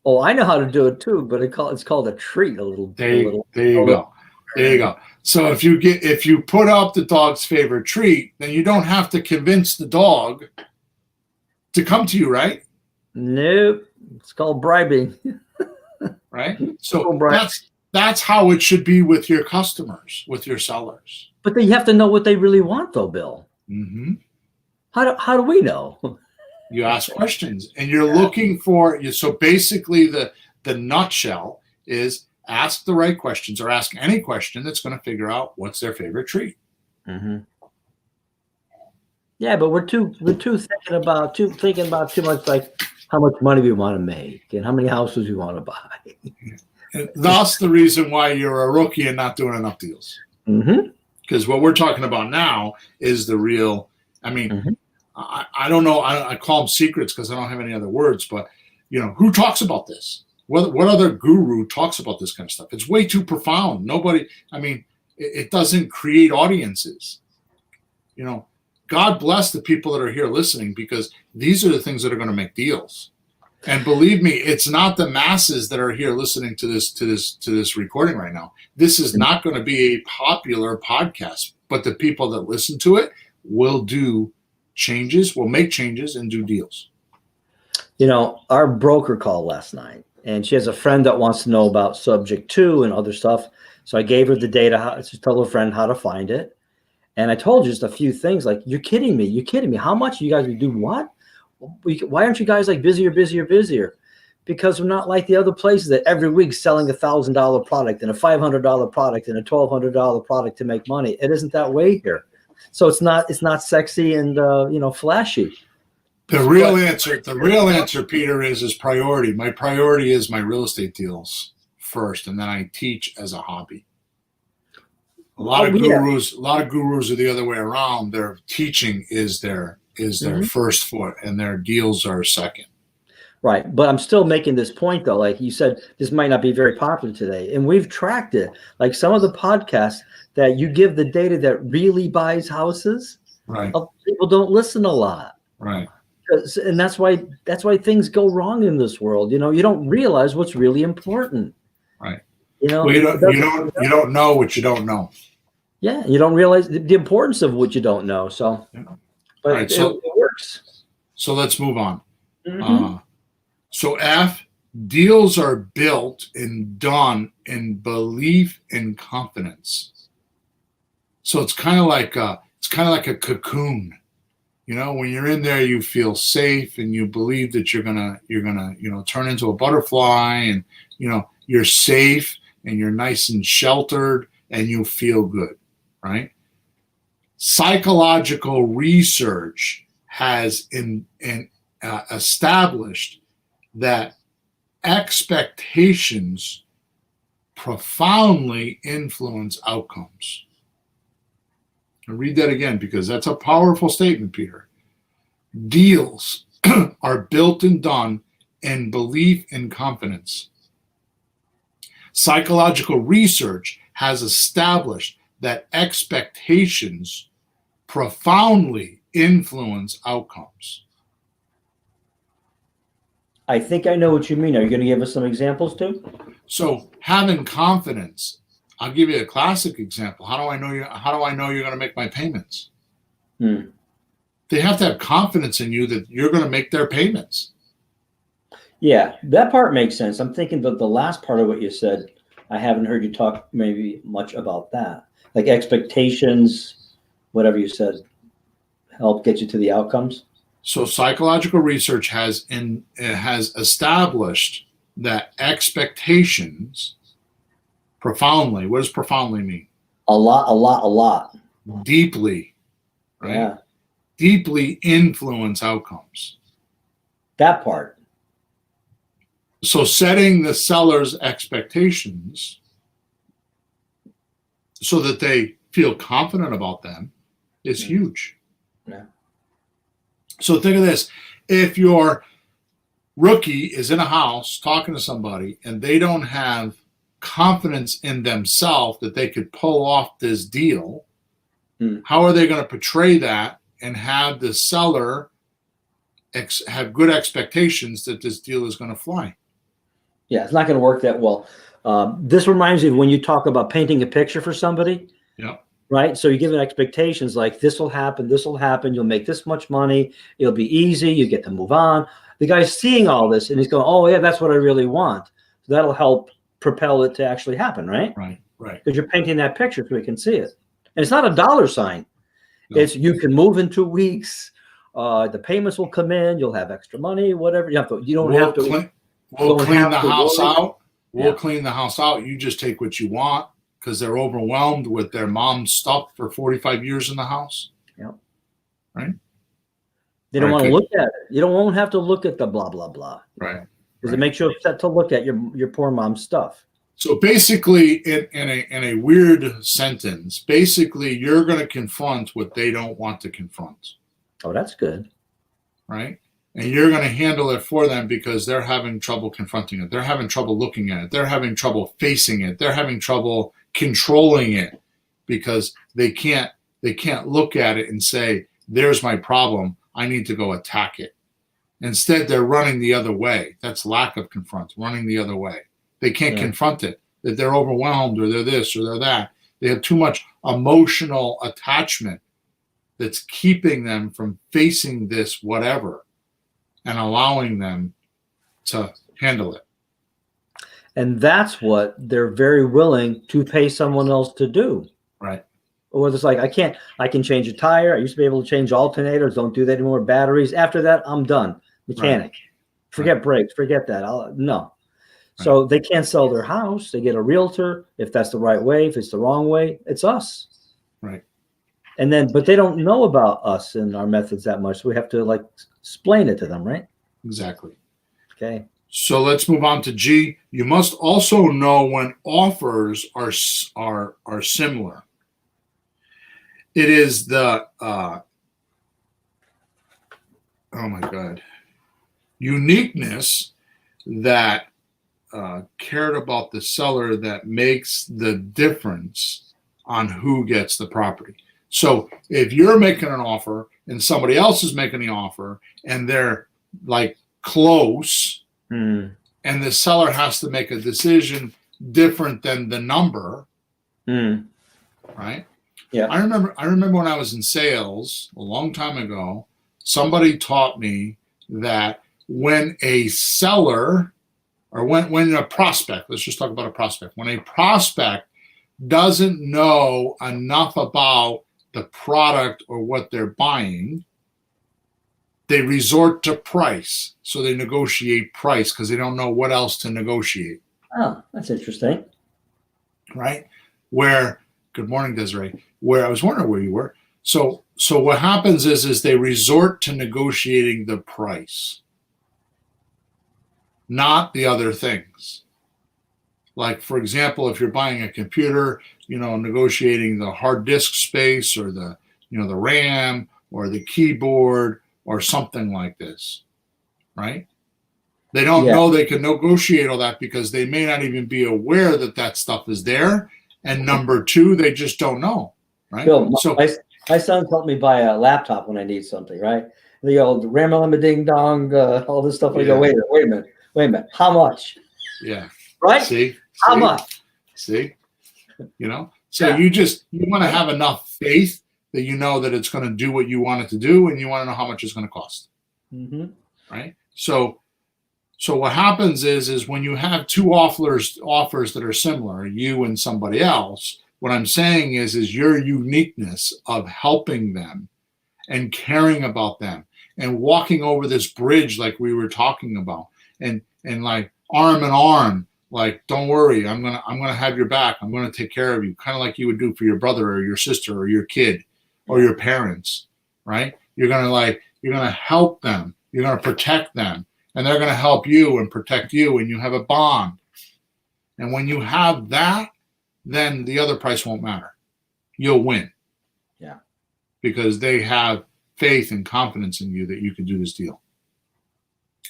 Oh, I know how to do it too, but it's called a treat. A little.
There you go. There you go. So if you put up the dog's favorite treat, then you don't have to convince the dog to come to you, right?
Nope. It's called bribing.
Right. So that's how it should be with your customers, with your sellers.
But you have to know what they really want, though, Bill.
Mm-hmm.
How do we know?
You ask questions, and you're looking for you. So basically, the nutshell is ask the right questions, or ask any question that's going to figure out what's their favorite treat.
Mm-hmm. Yeah, but we're too thinking about too much, like how much money we want to make and how many houses we want to buy.
And that's the reason why you're a rookie and not doing enough deals.
Mm-hmm.
Because what we're talking about now is the real. I mean,
mm-hmm.
I don't know. I call them secrets because I don't have any other words. But who talks about this? What other guru talks about this kind of stuff? It's way too profound. Nobody. I mean, it doesn't create audiences. God bless the people that are here listening, because these are the things that are going to make deals. And believe me, it's not the masses that are here listening to this recording right now. This is not going to be a popular podcast, but the people that listen to it will make changes and do deals.
Our broker called last night, and she has a friend that wants to know about subject to and other stuff. So I gave her the data, to tell her friend how to find it. And I told you just a few things like, you're kidding me. How much you guys would do what? Why aren't you guys like busier? Because we're not like the other places that every week selling $1,000 product and a $500 product and a $1,200 product to make money. It isn't that way here. So it's not sexy and flashy.
The real answer, Peter, is priority. My priority is my real estate deals first, and then I teach as a hobby. A lot of gurus are the other way around. Their teaching is their
mm-hmm.
first foot, and their deals are second.
Right. But I'm still making this point, though. Like you said, this might not be very popular today. And we've tracked it. Like some of the podcasts that you give the data that really buys houses,
right?
People don't listen a lot.
Right.
And that's why things go wrong in this world. You don't realize what's really important.
Right.
Well,
you don't know what you don't know.
Yeah, you don't realize the importance of what you don't know. So,
yeah.
But
right,
it works.
So let's move on.
Mm-hmm.
So F, deals are built and done in belief and confidence. So it's kind of like a cocoon. When you're in there, you feel safe and you believe that you're gonna turn into a butterfly, and you're safe and you're nice and sheltered and you feel good, right? Psychological research has established that expectations profoundly influence outcomes. I'll read that again because that's a powerful statement, Peter. Deals are built and done in belief and confidence. Psychological research has established that expectations profoundly influence outcomes.
I think I know what you mean. Are you going to give us some examples too?
So having confidence, I'll give you a classic example. How do I know you're going to make my payments? They have to have confidence in you that you're going to make their payments.
Yeah, that part makes sense. I'm thinking that the last part of what you said, I haven't heard you talk maybe much about that. Like expectations, whatever you said, help get you to the outcomes.
So psychological research has established that expectations profoundly, what does profoundly mean?
A lot.
Deeply, right?
Yeah.
Deeply influence outcomes.
That part.
So setting the seller's expectations so that they feel confident about them is huge.
Yeah.
So think of this. If your rookie is in a house talking to somebody and they don't have confidence in themselves that they could pull off this deal, how are they going to portray that and have the seller have good expectations that this deal is going to fly?
Yeah, it's not going to work that well. This reminds me of when you talk about painting a picture for somebody.
Yeah.
Right. So you give it expectations like this will happen, you'll make this much money, it'll be easy, you get to move on. The guy's seeing all this and he's going, oh, yeah, that's what I really want. So that'll help propel it to actually happen. Right.
Right.
Because you're painting that picture so we can see it. And it's not a dollar sign.
No.
It's you can move in 2 weeks. The payments will come in. You'll have extra money, whatever.
We'll clean the house out. We'll clean the house out. You just take what you want because they're overwhelmed with their mom's stuff for 45 years in the house.
Yep.
Right.
They don't want to look at it. You won't have to look at the blah, blah, blah.
Right.
Because it makes you upset to look at your poor mom's stuff.
So basically, in a weird sentence, basically you're going to confront what they don't want to confront.
Oh, that's good.
Right. And you're going to handle it for them because they're having trouble confronting it. They're having trouble looking at it. They're having trouble facing it. They're having trouble controlling it because they can't look at it and say, there's my problem. I need to go attack it. Instead, they're running the other way. That's lack of confront, running the other way. They can't confront it, that they're overwhelmed or they're this or they're that. They have too much emotional attachment that's keeping them from facing this whatever and allowing them to handle it.
And that's what they're very willing to pay someone else to do.
Right.
Or it's like, I can change a tire. I used to be able to change alternators. Don't do that anymore. Batteries. After that, I'm done. Mechanic. Right. Forget brakes. Forget that. No. Right. So they can't sell their house. They get a realtor. If that's the right way, if it's the wrong way, it's us.
Right.
And then, but they don't know about us and our methods that much. So we have to explain it to them, right?
Exactly.
Okay.
So let's move on to G. You must also know when offers are similar. It is the uniqueness that cared about the seller that makes the difference on who gets the property. So if you're making an offer and somebody else is making the offer and they're close, and the seller has to make a decision different than the number, right?
Yeah.
I remember when I was in sales a long time ago, somebody taught me that when a seller or when a prospect, let's just talk about a prospect, when a prospect doesn't know enough about the product or what they're buying, they resort to price. So they negotiate price because they don't know what else to negotiate.
Oh, that's interesting.
Right? Good morning, Desiree. Where I was wondering where you were. So what happens is they resort to negotiating the price, not the other things. Like, for example, if you're buying a computer, negotiating the hard disk space or the RAM or the keyboard or something like this, right? They don't know they can negotiate all that because they may not even be aware that stuff is there. And number two, they just don't know, right?
Bill, my son's helped me buy a laptop when I need something, right? The old ding dong, all this stuff. I go, wait a minute. How much?
Yeah.
Right?
See?
How much?
See? So you want to have enough faith that you know that it's going to do what you want it to do, and you want to know how much it's going to cost.
Mm-hmm.
Right? So what happens is when you have two offers that are similar, you and somebody else, what I'm saying is your uniqueness of helping them and caring about them and walking over this bridge like we were talking about and arm in arm, don't worry, I'm gonna have your back. I'm gonna take care of you, kind of like you would do for your brother or your sister or your kid or your parents, right? You're gonna help them. You're gonna protect them. And they're going to help you and protect you, and you have a bond. And when you have that, then the other price won't matter. You'll win.
Yeah.
Because they have faith and confidence in you that you can do this deal.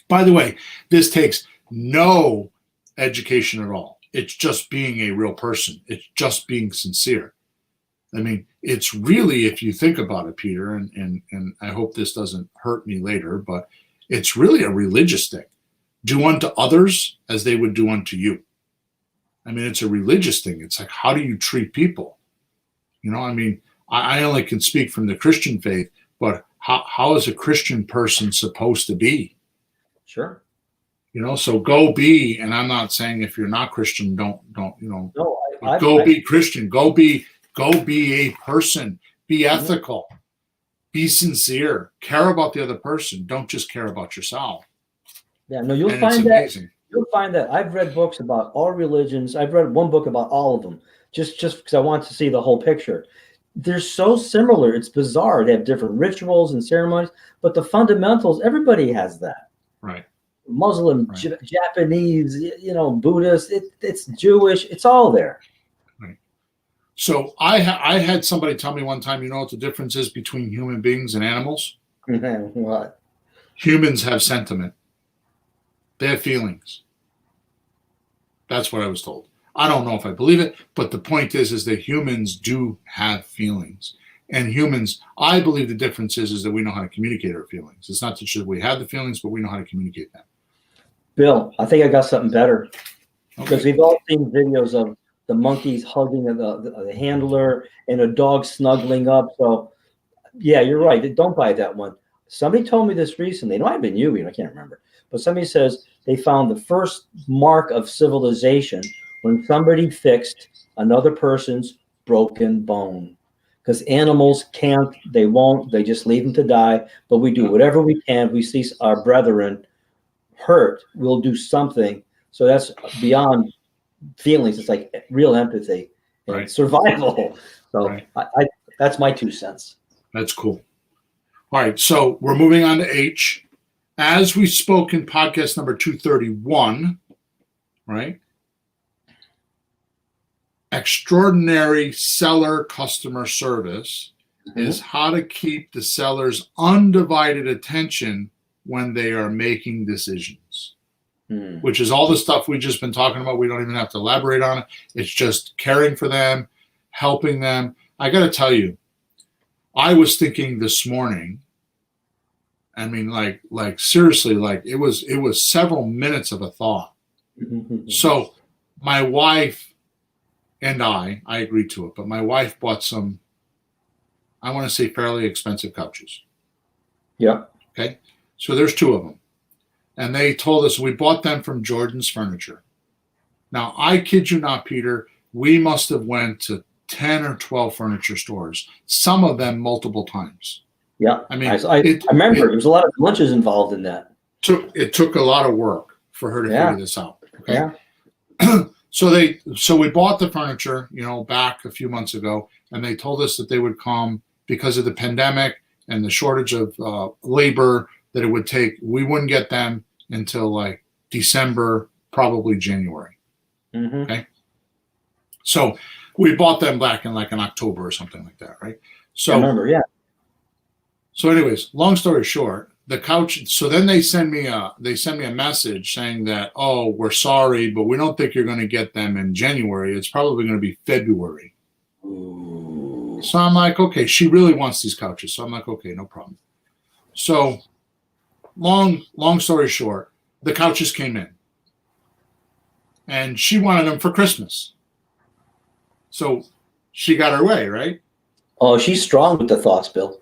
By the way, this takes no education at all. it's just being a real person. It's just being sincere. I mean, it's really, if you think about it, Peter, and I hope this doesn't hurt me later, but it's really a religious thing. Do unto others as they would do unto you. I mean, it's a religious thing. It's like, how do you treat people? You know, I mean, I only can speak from the Christian faith, but how is a Christian person supposed to be?
Sure.
You know, so go be, and I'm not saying if you're not Christian, don't, you know,
No,
go be Christian, go be a person, be ethical, be sincere, care about the other person. Don't just care about yourself.
Yeah, no, you'll
And
find
it's
that.
amazing.
You'll find that I've read books about all religions. I've read one book about all of them, just because I want to see the whole picture. They're so similar. It's bizarre. They have different rituals and ceremonies, but the fundamentals, everybody has that.
Right.
Muslim,
Right.
Japanese, you know, Buddhist, it's Jewish. It's all there.
Right. So I had somebody tell me one time, you know what the difference is between human beings and animals?
What?
Humans have sentiment. They have feelings. That's what I was told. I don't know if I believe it, but the point is that humans do have feelings. And humans, I believe the difference is that we know how to communicate our feelings. It's not that we have the feelings, but we know how to communicate them.
Bill, I think I got something better. Because
Okay.
we've all seen videos of the monkeys hugging the handler and a dog snuggling up. So, yeah, you're right. Don't buy that one. Somebody told me this recently. It might have been you, I can't remember. But somebody says they found the first mark of civilization when somebody fixed another person's broken bone. Because animals can't, they won't, they just leave them to die. But we do whatever we can. We see our brethren hurt, we'll do something. So that's beyond feelings. It's like real empathy and
Right.
survival. So
Right.
I that's my 2 cents.
That's cool. All right, so we're moving on to H. As we spoke in podcast number 231, right? Extraordinary seller customer service is how to keep the seller's undivided attention when they are making decisions, which is all the stuff we've just been talking about. We don't even have to elaborate on it. It's just caring for them, helping them. I got to tell you, I was thinking this morning, I mean, like seriously, like it was several minutes of a thought. So my wife and I agreed to it, but my wife bought some, I want to say fairly expensive couches.
Yeah.
Okay. So there's 2 of them. And they told us we bought them from Jordan's Furniture. Now, I kid you not, Peter, we must have went to 10 or 12 furniture stores, some of them multiple times.
Yeah.
I mean,
I remember there was a lot of lunches involved in that.
It took a lot of work for her to figure this out. Okay.
Yeah.
So we bought the furniture, you know, back a few months ago, and they told us that they would come because of the pandemic and the shortage of labor that it would take. We wouldn't get them until like December, probably January. Okay. So we bought them back in like in October or something like that, right? So
I remember, yeah.
So anyways, long story short, the couch. So then they send me a message saying that, oh, we're sorry, but we don't think you're going to get them in January. It's probably going to be February.
Ooh.
So I'm like, okay, she really wants these couches. So I'm like, okay, no problem. So long story short, the couches came in, and she wanted them for Christmas. So she got her way, right?
Oh, she's strong with the thoughts, Bill.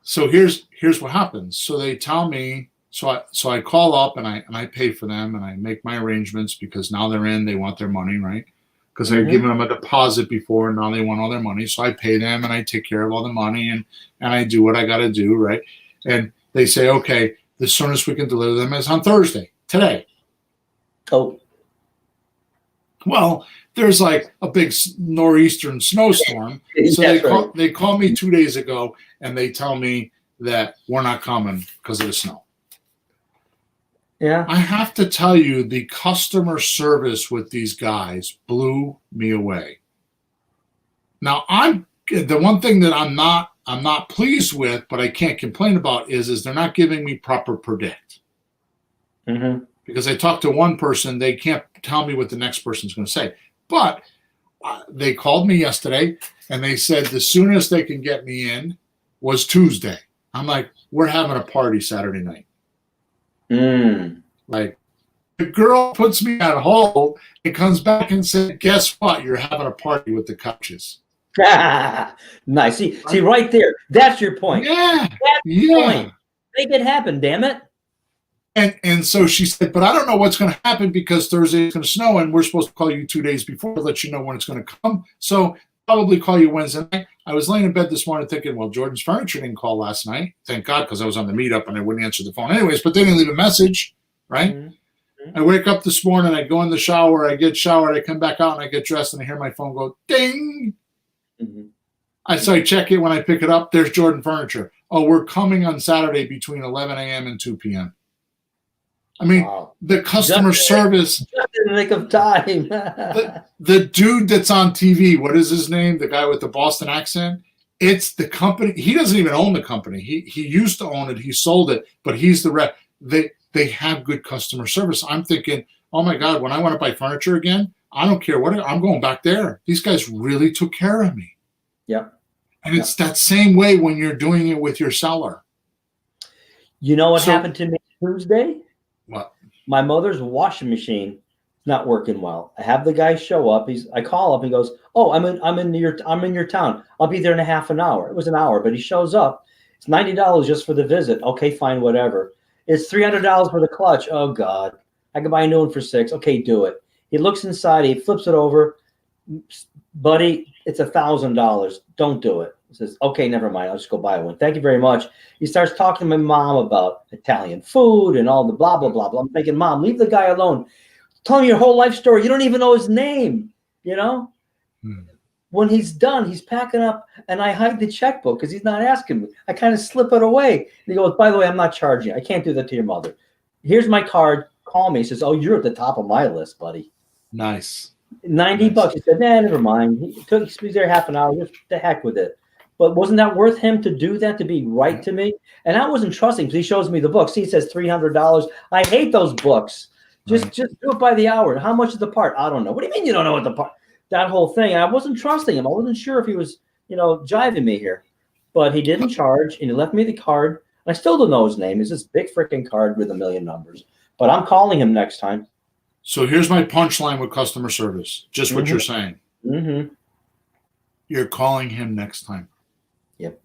So here's what happens. So they tell me, so I call up and I pay for them and I make my arrangements because now they're in, they want their money, right? Because I had given them a deposit before and now they want all their money. So I pay them and I take care of all the money and I do what I got to do, right? And they say, okay, the soonest we can deliver them is on Thursday, today.
Oh.
Well, there's like a big nor'eastern snowstorm. So they call me 2 days ago and they tell me that we're not coming because of the snow.
Yeah.
I have to tell you, the customer service with these guys blew me away. Now, the one thing that I'm not pleased with, but I can't complain about is they're not giving me proper predict. because I talked to one person, they can't tell me what the next person's going to say. But they called me yesterday and they said the soonest they can get me in was Tuesday. I'm like, we're having a party Saturday night. Like, the girl puts me on hold and comes back and said, guess what? You're having a party with the couches.
Nice. See, right there. That's your point.
Yeah.
That's your point. Make it happen, damn it.
And so she said, but I don't know what's going to happen because Thursday is going to snow and we're supposed to call you 2 days before to let you know when it's going to come. So probably call you Wednesday night. I was laying in bed this morning thinking, well, Jordan's Furniture didn't call last night. Thank God, because I was on the meetup and I wouldn't answer the phone anyways, but they didn't leave a message, right? Mm-hmm. I wake up this morning, I go in the shower, I get showered, I come back out and I get dressed and I hear my phone go ding. Mm-hmm. So I check it. When I pick it up, there's Jordan Furniture. Oh, we're coming on Saturday between 11 a.m. and 2 p.m. I mean, wow. The customer service.
Just in the nick of time.
the dude that's on TV, what is his name? The guy with the Boston accent? It's the company. He doesn't even own the company. He used to own it. He sold it, but he's the rep. They have good customer service. I'm thinking, oh my God, when I want to buy furniture again, I don't care what, I'm going back there. These guys really took care of me.
Yep.
And it's that same way when you're doing it with your seller.
You know what happened to me Tuesday?
What?
My mother's washing machine is not working well. I have the guy show up. I call up. He goes, "Oh, I'm in your town. I'll be there in a half an hour." It was an hour, but he shows up. It's $90 just for the visit. Okay, fine, whatever. It's $300 for the clutch. Oh God, I can buy a new one for $6. Okay, do it. He looks inside. He flips it over. Buddy, it's $1,000. Don't do it. He says, okay, never mind. I'll just go buy one. Thank you very much. He starts talking to my mom about Italian food and all the blah, blah, blah, blah. I'm thinking, Mom, leave the guy alone. Tell him your whole life story. You don't even know his name, you know? When he's done, he's packing up, and I hide the checkbook because he's not asking me. I kind of slip it away. And he goes, by the way, I'm not charging you. I can't do that to your mother. Here's my card. Call me. He says, oh, you're at the top of my list, buddy.
Nice.
$90. He said, nah, never mind. He was there half an hour. Just the heck with it. But wasn't that worth him to do that, to be right to me? And I wasn't trusting because he shows me the book. See, it says $300. I hate those books. Just do it by the hour. How much is the part? I don't know. What do you mean you don't know what the part? That whole thing. I wasn't trusting him. I wasn't sure if he was, jiving me here. But he didn't charge, and he left me the card. I still don't know his name. It's this big freaking card with a million numbers. But I'm calling him next time.
So here's my punchline with customer service. Just what you're saying.
Mm-hmm.
You're calling him next time.
Yep.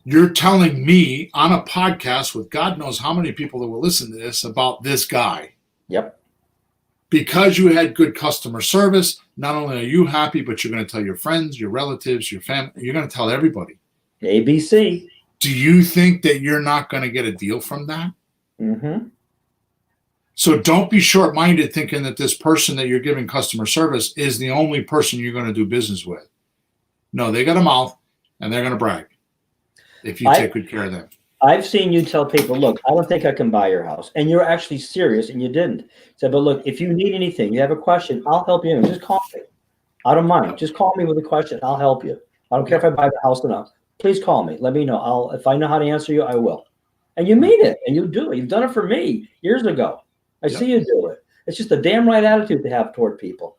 You're telling me on a podcast with God knows how many people that will listen to this about this guy.
Yep.
Because you had good customer service, not only are you happy, but you're going to tell your friends, your relatives, your family. You're going to tell everybody.
ABC.
Do you think that you're not going to get a deal from that?
Mm-hmm.
So don't be short-minded thinking that this person that you're giving customer service is the only person you're going to do business with. No, they got a mouth, and they're going to brag if you take good care of them.
I've seen you tell people, look, I don't think I can buy your house. And you're actually serious, and you didn't. Said, but look, if you need anything, you have a question, I'll help you. Just call me. I don't mind. Just call me with a question. I'll help you. I don't care if I buy the house or not. Please call me. Let me know. If I know how to answer you, I will. And you mean it, and you do it. You've done it for me years ago. I see you do it. It's just a damn right attitude to have toward people.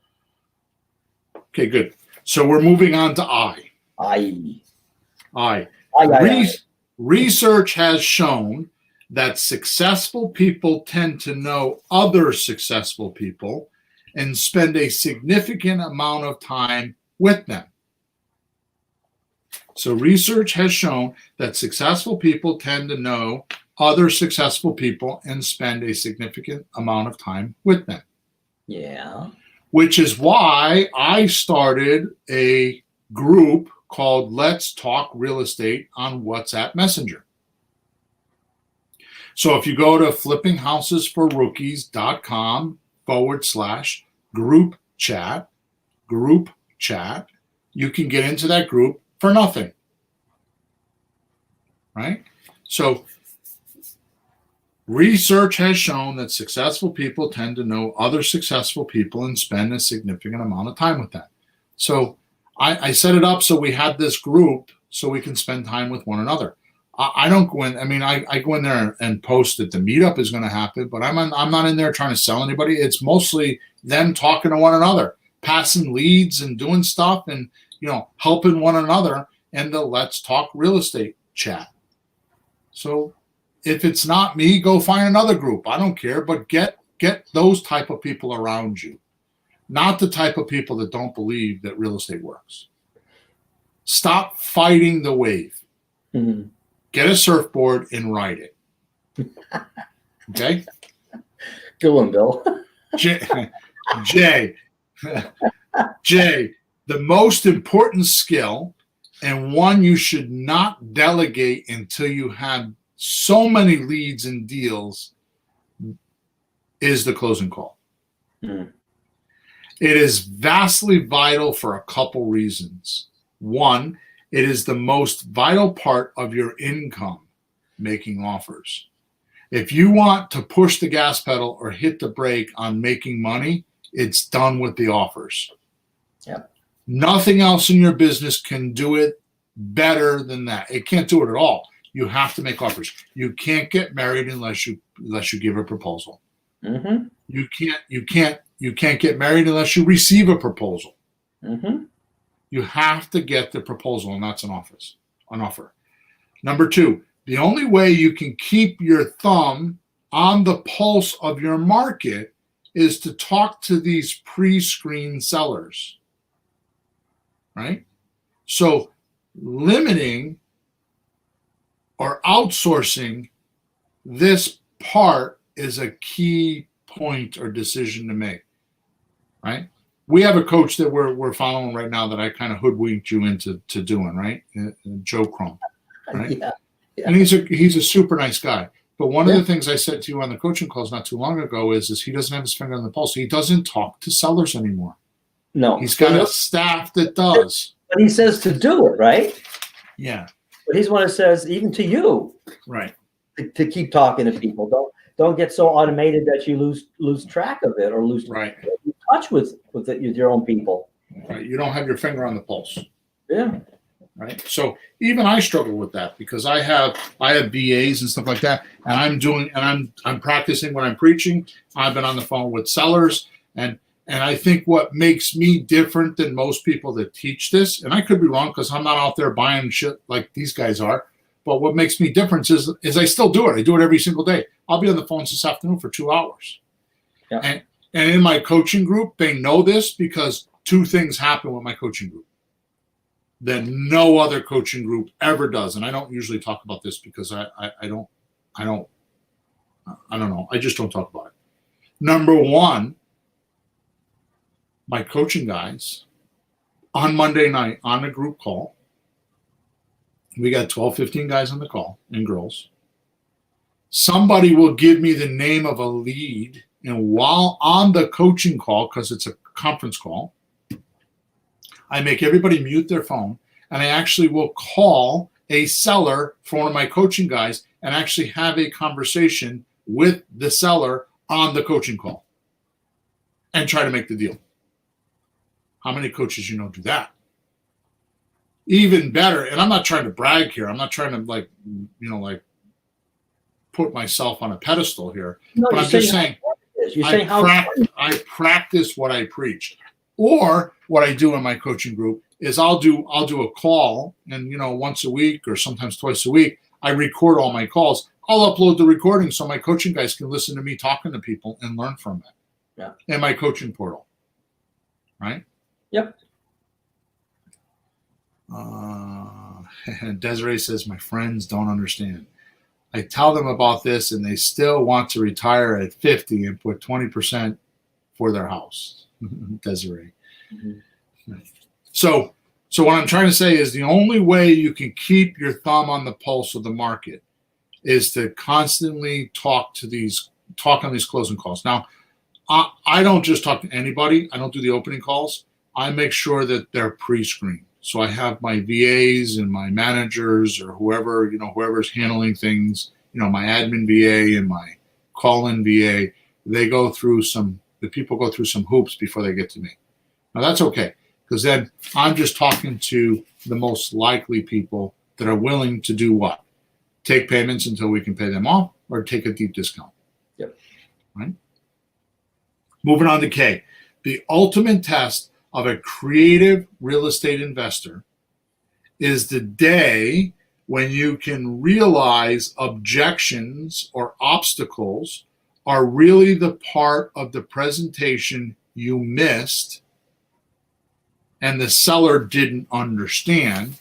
Okay,
good. So we're moving on to I. Research has shown that successful people tend to know other successful people and spend a significant amount of time with them. So research has shown that successful people tend to know other successful people and spend a significant amount of time with them.
Yeah.
Which is why I started a group called Let's Talk Real Estate on WhatsApp Messenger. So if you go to flippinghousesforrookies.com/group chat, you can get into that group for nothing. Right? So research has shown that successful people tend to know other successful people and spend a significant amount of time with them. So I set it up so we had this group so we can spend time with one another. I don't go in. I mean, I go in there and post that the meetup is going to happen, but I'm not in there trying to sell anybody. It's mostly them talking to one another, passing leads and doing stuff, and helping one another, and the let's talk real estate chat. So if it's not me, go find another group. I don't care, but get those type of people around you, not the type of people that don't believe that real estate works. Stop fighting the wave.
Mm-hmm.
Get a surfboard and ride it. Okay?
Good one, Bill.
Jay, the most important skill, and one you should not delegate until you have so many leads and deals, is the closing call.
Mm.
It is vastly vital for a couple reasons. One, it is the most vital part of your income, making offers. If you want to push the gas pedal or hit the brake on making money, it's done with the offers.
Yep.
Nothing else in your business can do it better than that. It can't do it at all. You have to make offers. You can't get married unless you give a proposal.
Mm-hmm.
You can't get married unless you receive a proposal.
Mm-hmm.
You have to get the proposal, and that's an offer. Number two, the only way you can keep your thumb on the pulse of your market is to talk to these pre-screened sellers, right? So limiting or outsourcing this part is a key point or decision to make, right? We have a coach that we're following right now that I kind of hoodwinked you into doing, right? Joe Crum, right?
Yeah.
And he's a super nice guy. But one of the things I said to you on the coaching calls not too long ago is he doesn't have his finger on the pulse. He doesn't talk to sellers anymore.
No.
He's got a staff that does.
But he says to do it, right?
Yeah.
But he's one that says, even to you,
Right.
to keep talking to people. Don't get so automated that you lose track of it or lose touch with your own people.
Right. You don't have your finger on the pulse.
Yeah.
Right. So even I struggle with that because I have VAs and stuff like that, and I'm practicing when I'm preaching. I've been on the phone with sellers, and I think what makes me different than most people that teach this, and I could be wrong because I'm not out there buying shit like these guys are, but what makes me different is I still do it. I do it every single day. I'll be on the phone this afternoon for 2 hours.
Yeah.
And in my coaching group, they know this because two things happen with my coaching group that no other coaching group ever does. And I don't usually talk about this because I don't know. I just don't talk about it. Number one, my coaching guys on Monday night on a group call, we got 12, 15 guys on the call and girls. Somebody will give me the name of a lead, and while on the coaching call, because it's a conference call, I make everybody mute their phone, and I actually will call a seller for one of my coaching guys and actually have a conversation with the seller on the coaching call and try to make the deal. How many coaches do that? Even better, and I'm not trying to brag here. I'm not trying to put myself on a pedestal here. No, but I'm just saying I practice what I preach. Or what I do in my coaching group is I'll do a call, and once a week or sometimes twice a week, I record all my calls. I'll upload the recording so my coaching guys can listen to me talking to people and learn from it.
Yeah.
In my coaching portal. Right?
Yep.
Desiree says, my friends don't understand. I tell them about this and they still want to retire at 50 and put 20% for their house. Desiree. Mm-hmm. So what I'm trying to say is the only way you can keep your thumb on the pulse of the market is to constantly talk on these closing calls. Now, I don't just talk to anybody. I don't do the opening calls. I make sure that they're pre-screened. So I have my VAs and my managers or whoever's handling things, my admin VA and my call-in VA, the people go through some hoops before they get to me. Now that's okay, because then I'm just talking to the most likely people that are willing to do what? take payments until we can pay them off, or take a deep discount.
Yep.
Right? Moving on to K. The ultimate test of a creative real estate investor is the day when you can realize objections or obstacles are really the part of the presentation you missed and the seller didn't understand,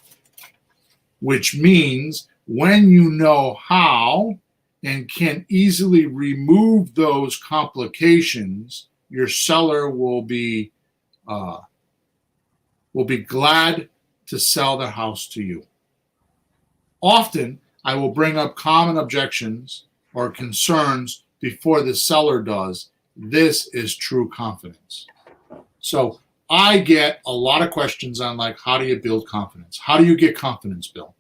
which means when you know how and can easily remove those complications, your seller will be glad to sell the house to you. Often, I will bring up common objections or concerns before the seller does. This is true confidence. So I get a lot of questions on, like, how do you build confidence? How do you get confidence, Bill?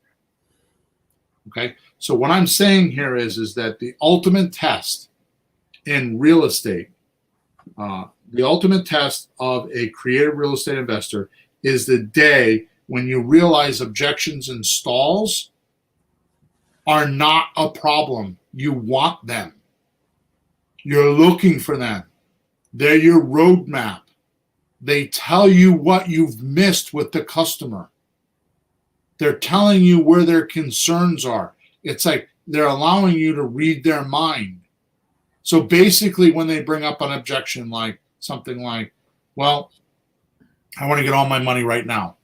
Okay, so what I'm saying here is that the ultimate test in real estate, the ultimate test of a creative real estate investor is the day when you realize objections and stalls are not a problem. You want them. You're looking for them. They're your roadmap. They tell you what you've missed with the customer. They're telling you where their concerns are. It's like they're allowing you to read their mind. So basically, when they bring up an objection, like something like, well, I want to get all my money right now.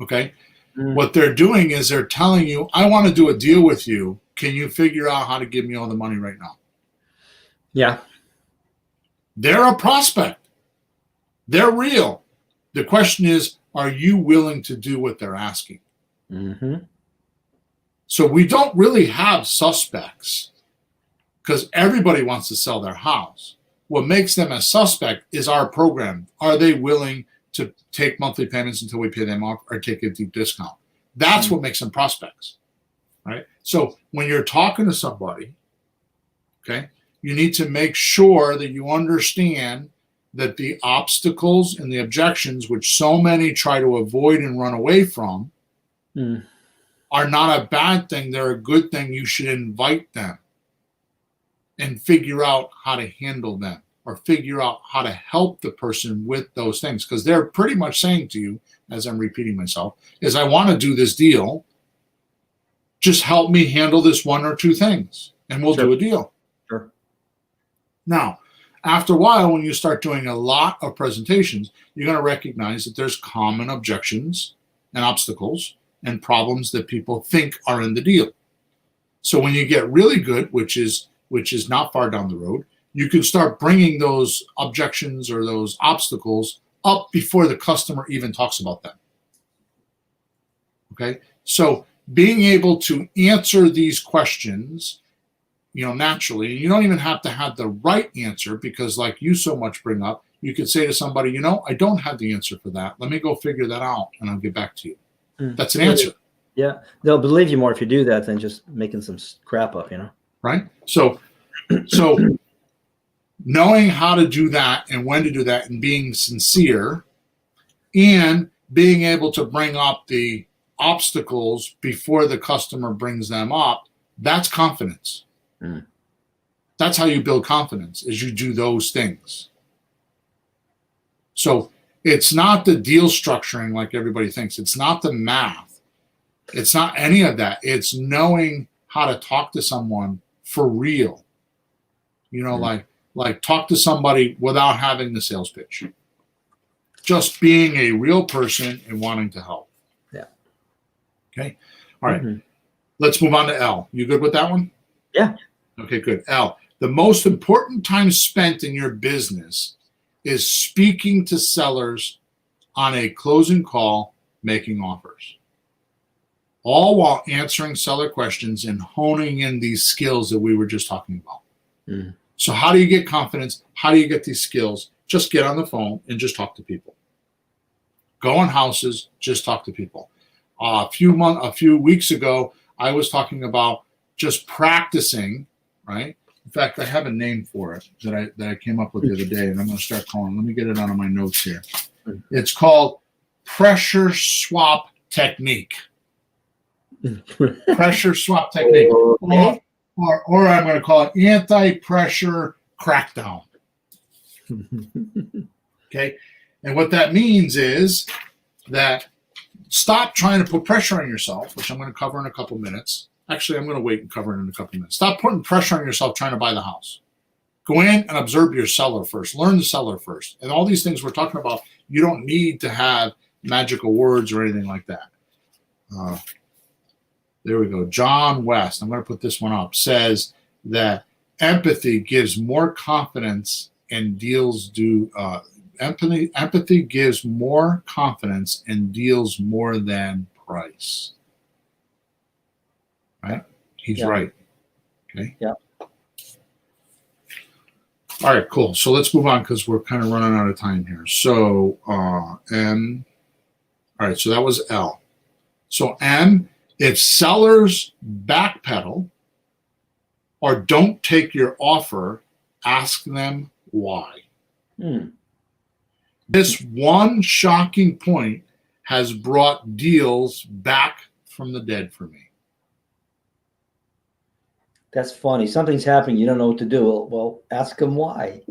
Okay? What they're doing is they're telling you, I want to do a deal with you. Can you figure out how to give me all the money right now?
Yeah.
They're a prospect. They're real. The question is, are you willing to do what they're asking?
Mm-hmm.
So we don't really have suspects because everybody wants to sell their house. What makes them a suspect is our program. Are they willing to take monthly payments until we pay them off, or take a deep discount? That's what makes them prospects, right? So when you're talking to somebody, okay, you need to make sure that you understand that the obstacles and the objections, which so many try to avoid and run away from, are not a bad thing. They're a good thing. You should invite them and figure out how to handle them, or figure out how to help the person with those things. Because they're pretty much saying to you, as I'm repeating myself, is I want to do this deal. Just help me handle this one or two things, and we'll do a deal.
Sure.
Now, after a while, when you start doing a lot of presentations, you're going to recognize that there's common objections and obstacles and problems that people think are in the deal. So when you get really good, which is not far down the road, you can start bringing those objections or those obstacles up before the customer even talks about them. Okay? So being able to answer these questions, naturally, you don't even have to have the right answer, because like you so much bring up, you could say to somebody, I don't have the answer for that. Let me go figure that out and I'll get back to you. That's an answer.
Yeah. They'll believe you more if you do that than just making some crap up,
Right? So knowing how to do that and when to do that, and being sincere, and being able to bring up the obstacles before the customer brings them up, that's confidence. That's how you build confidence, is you do those things. So it's not the deal structuring like everybody thinks. It's not the math. It's not any of that. It's knowing how to talk to someone for real. Like talk to somebody without having the sales pitch. Just being a real person and wanting to help.
Yeah.
Okay. All right. Let's move on to L. You good with that one?
Yeah.
Okay, good. L. The most important time spent in your business is speaking to sellers on a closing call, making offers, all while answering seller questions and honing in these skills that we were just talking about. So how do you get confidence? How do you get these skills? Just get on the phone and just talk to people. Go on houses, just talk to people. A few weeks ago, I was talking about just practicing, right? In fact, I have a name for it that I came up with the other day, and I'm going to start calling. Let me get it out of my notes here. It's called pressure swap technique. pressure swap technique,
Okay.
or I'm going to call it anti-pressure crackdown. Okay, and what that means is that stop trying to put pressure on yourself, which I'm going to cover in a couple minutes. Actually, I'm going to wait and cover it in a couple minutes. Stop putting pressure on yourself trying to buy the house. Go in and observe your seller first. Learn the seller first. And all these things we're talking about, you don't need to have magical words or anything like that. There we go. John West, I'm going to put this one up, says that empathy gives more confidence and deals empathy gives more confidence and deals more than price. Right? He's right. Okay.
Yeah.
All right, cool. So let's move on because we're kind of running out of time here. So M. All right, so that was L. So M, if sellers backpedal or don't take your offer, ask them why. This one shocking point has brought deals back from the dead for me.
That's funny. Something's happening. You don't know what to do. Well, ask them why.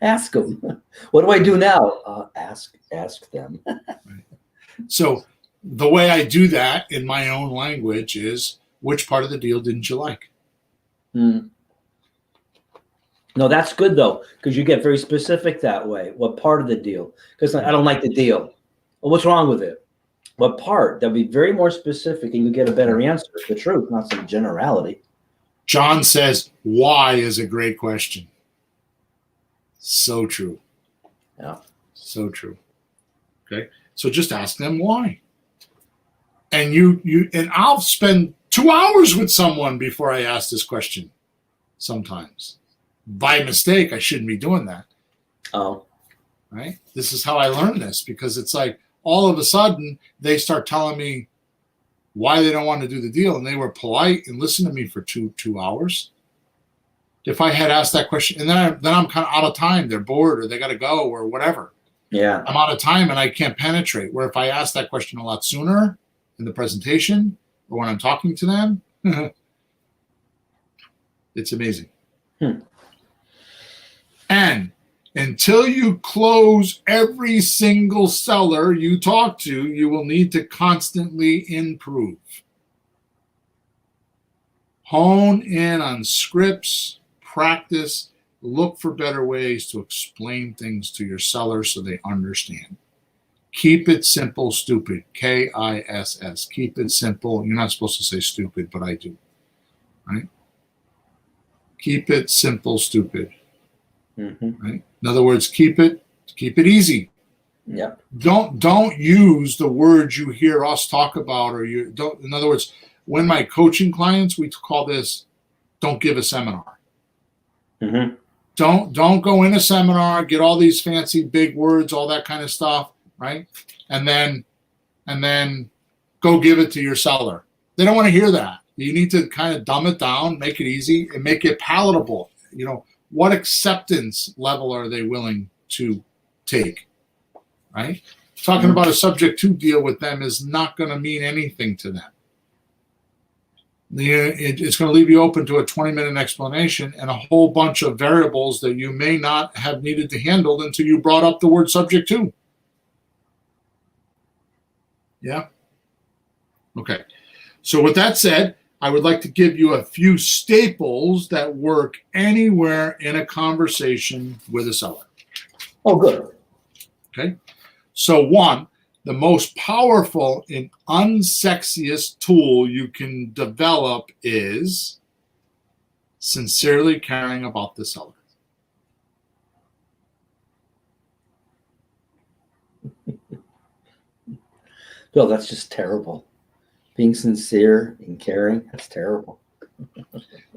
Ask them. What do I do now? Ask them.
Right. So the way I do that in my own language is, which part of the deal didn't you like?
No, that's good though, because you get very specific that way. What part of the deal? Because I don't like the deal. Well, what's wrong with it? What part? That'll be very more specific, and you get a better answer. The truth, not some generality.
John says, why is a great question. So true.
Yeah.
So true. Okay. So just ask them why. And and I'll spend 2 hours with someone before I ask this question. Sometimes. By mistake, I shouldn't be doing that.
Oh.
Right? This is how I learned this, because it's like all of a sudden they start telling me why they don't want to do the deal, and they were polite and listened to me for two hours. If I had asked that question, and then I'm kind of out of time, they're bored or they got to go or whatever.
Yeah.
I'm out of time and I can't penetrate. Where if I ask that question a lot sooner in the presentation or when I'm talking to them, it's amazing. And until you close every single seller you talk to, you will need to constantly improve. Hone in on scripts, practice, look for better ways to explain things to your seller so they understand. Keep it simple, stupid. KISS. Keep it simple. You're not supposed to say stupid, but I do. Right? Keep it simple, stupid. Right? In other words, keep it easy.
Yeah.
Don't use the words you hear us talk about, or you don't. In other words, when my coaching clients, we call this, don't give a seminar. Don't go in a seminar, get all these fancy big words, all that kind of stuff, right? And then go give it to your seller. They don't want to hear that. You need to kind of dumb it down, make it easy, and make it palatable. What acceptance level are they willing to take, right? Talking about a subject to deal with them is not going to mean anything to them. It's going to leave you open to a 20-minute explanation and a whole bunch of variables that you may not have needed to handle until you brought up the word subject to. Yeah? Okay. So with that said, I would like to give you a few staples that work anywhere in a conversation with a seller.
Oh, good.
Okay. So one, the most powerful and unsexiest tool you can develop is sincerely caring about the seller.
Bill, that's just terrible. Being sincere and caring, that's terrible.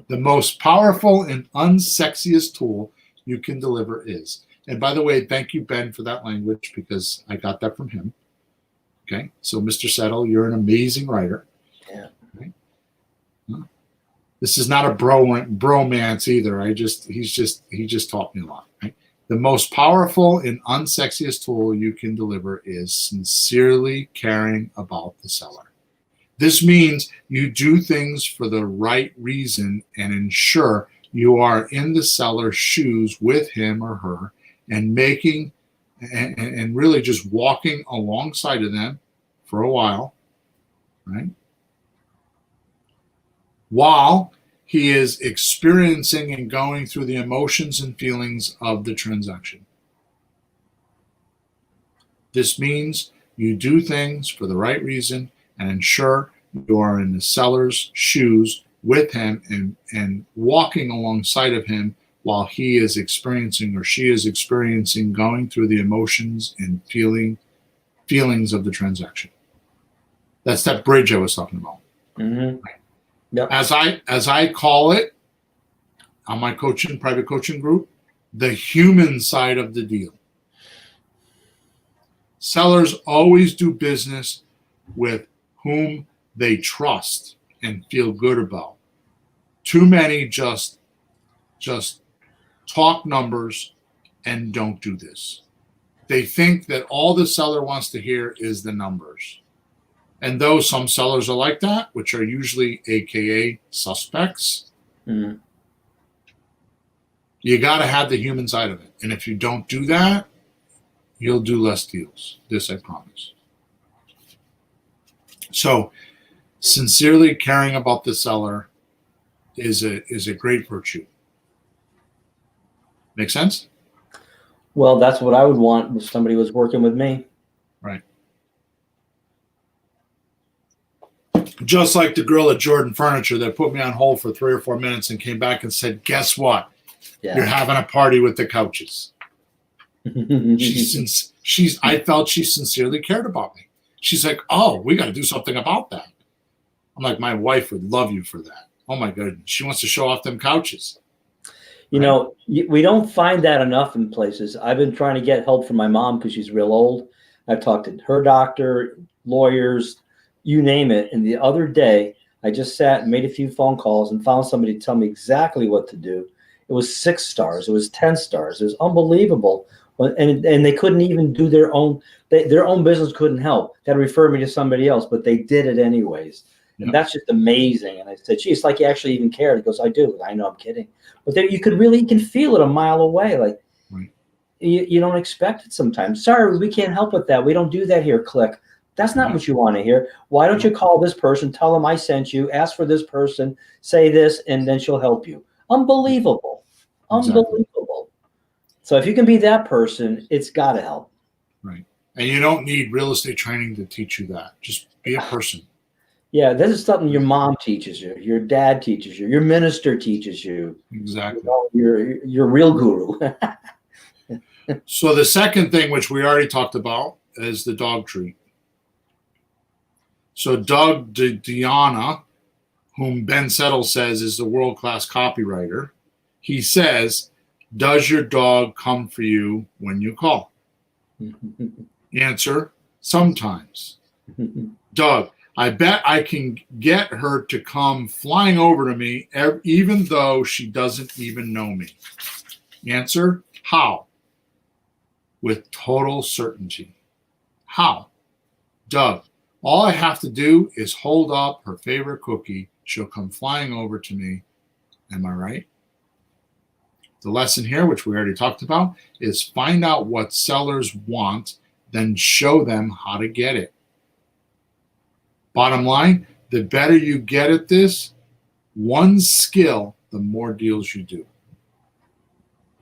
The most powerful and unsexiest tool you can deliver is. And by the way, thank you, Ben, for that language, because I got that from him. Okay. So, Mr. Settle, you're an amazing writer.
Yeah.
Okay. This is not a bromance either. He just taught me a lot. Right? The most powerful and unsexiest tool you can deliver is sincerely caring about the seller. This means you do things for the right reason and ensure you are in the seller's shoes with him or her and making and really just walking alongside of them for a while, right? While he is experiencing and going through the emotions and feelings of the transaction. This means you do things for the right reason and ensure you are in the seller's shoes with him and walking alongside of him while he is experiencing or she is experiencing going through the emotions and feelings of the transaction. That's that bridge I was talking about.
Mm-hmm. Yep.
As I call it on my private coaching group, the human side of the deal. Sellers always do business with whom they trust and feel good about. Too many just talk numbers and don't do this. They think that all the seller wants to hear is the numbers. And though some sellers are like that, which are usually AKA suspects, you got to have the human side of it. And if you don't do that, you'll do less deals. This I promise. So sincerely caring about the seller is a great virtue. Make sense?
Well, that's what I would want if somebody was working with me.
Right. Just like the girl at Jordan Furniture that put me on hold for 3 or 4 minutes and came back and said, guess what? Yeah. You're having a party with the couches. I felt she sincerely cared about me. She's like, oh, we got to do something about that. I'm like, my wife would love you for that. Oh my goodness. She wants to show off them couches.
You know, we don't find that enough in places. I've been trying to get help from my mom because she's real old. I've talked to her doctor, lawyers, you name it. And the other day, I just sat and made a few phone calls and found somebody to tell me exactly what to do. It was 6 stars. It was 10 stars. It was unbelievable. And they couldn't even do their own business couldn't help. They had to refer me to somebody else, but they did it anyways. Yep. And that's just amazing. And I said, gee, it's like you actually even cared. He goes, I do. I know, I'm kidding. But there, you can feel it a mile away. Like right. you don't expect it sometimes. Sorry, we can't help with that. We don't do that here. Click. That's not what you want to hear. Why don't you call this person, tell them I sent you, ask for this person, say this, and then she'll help you. Unbelievable. Exactly. Unbelievable. So if you can be that person, it's got to help.
Right. And you don't need real estate training to teach you that. Just be a person.
Yeah, this is something your mom teaches you, your dad teaches you, your minister teaches you.
Exactly.
Your real guru.
So the second thing, which we already talked about, is the dog treat. So Doug Diana, whom Ben Settle says is the world-class copywriter, he says, does your dog come for you when you call? Answer, sometimes. Doug, I bet I can get her to come flying over to me even though she doesn't even know me. Answer, how? With total certainty. How? Doug, all I have to do is hold up her favorite cookie. She'll come flying over to me. Am I right? The lesson here, which we already talked about, is find out what sellers want, then show them how to get it. Bottom line, the better you get at this, one skill, the more deals you do.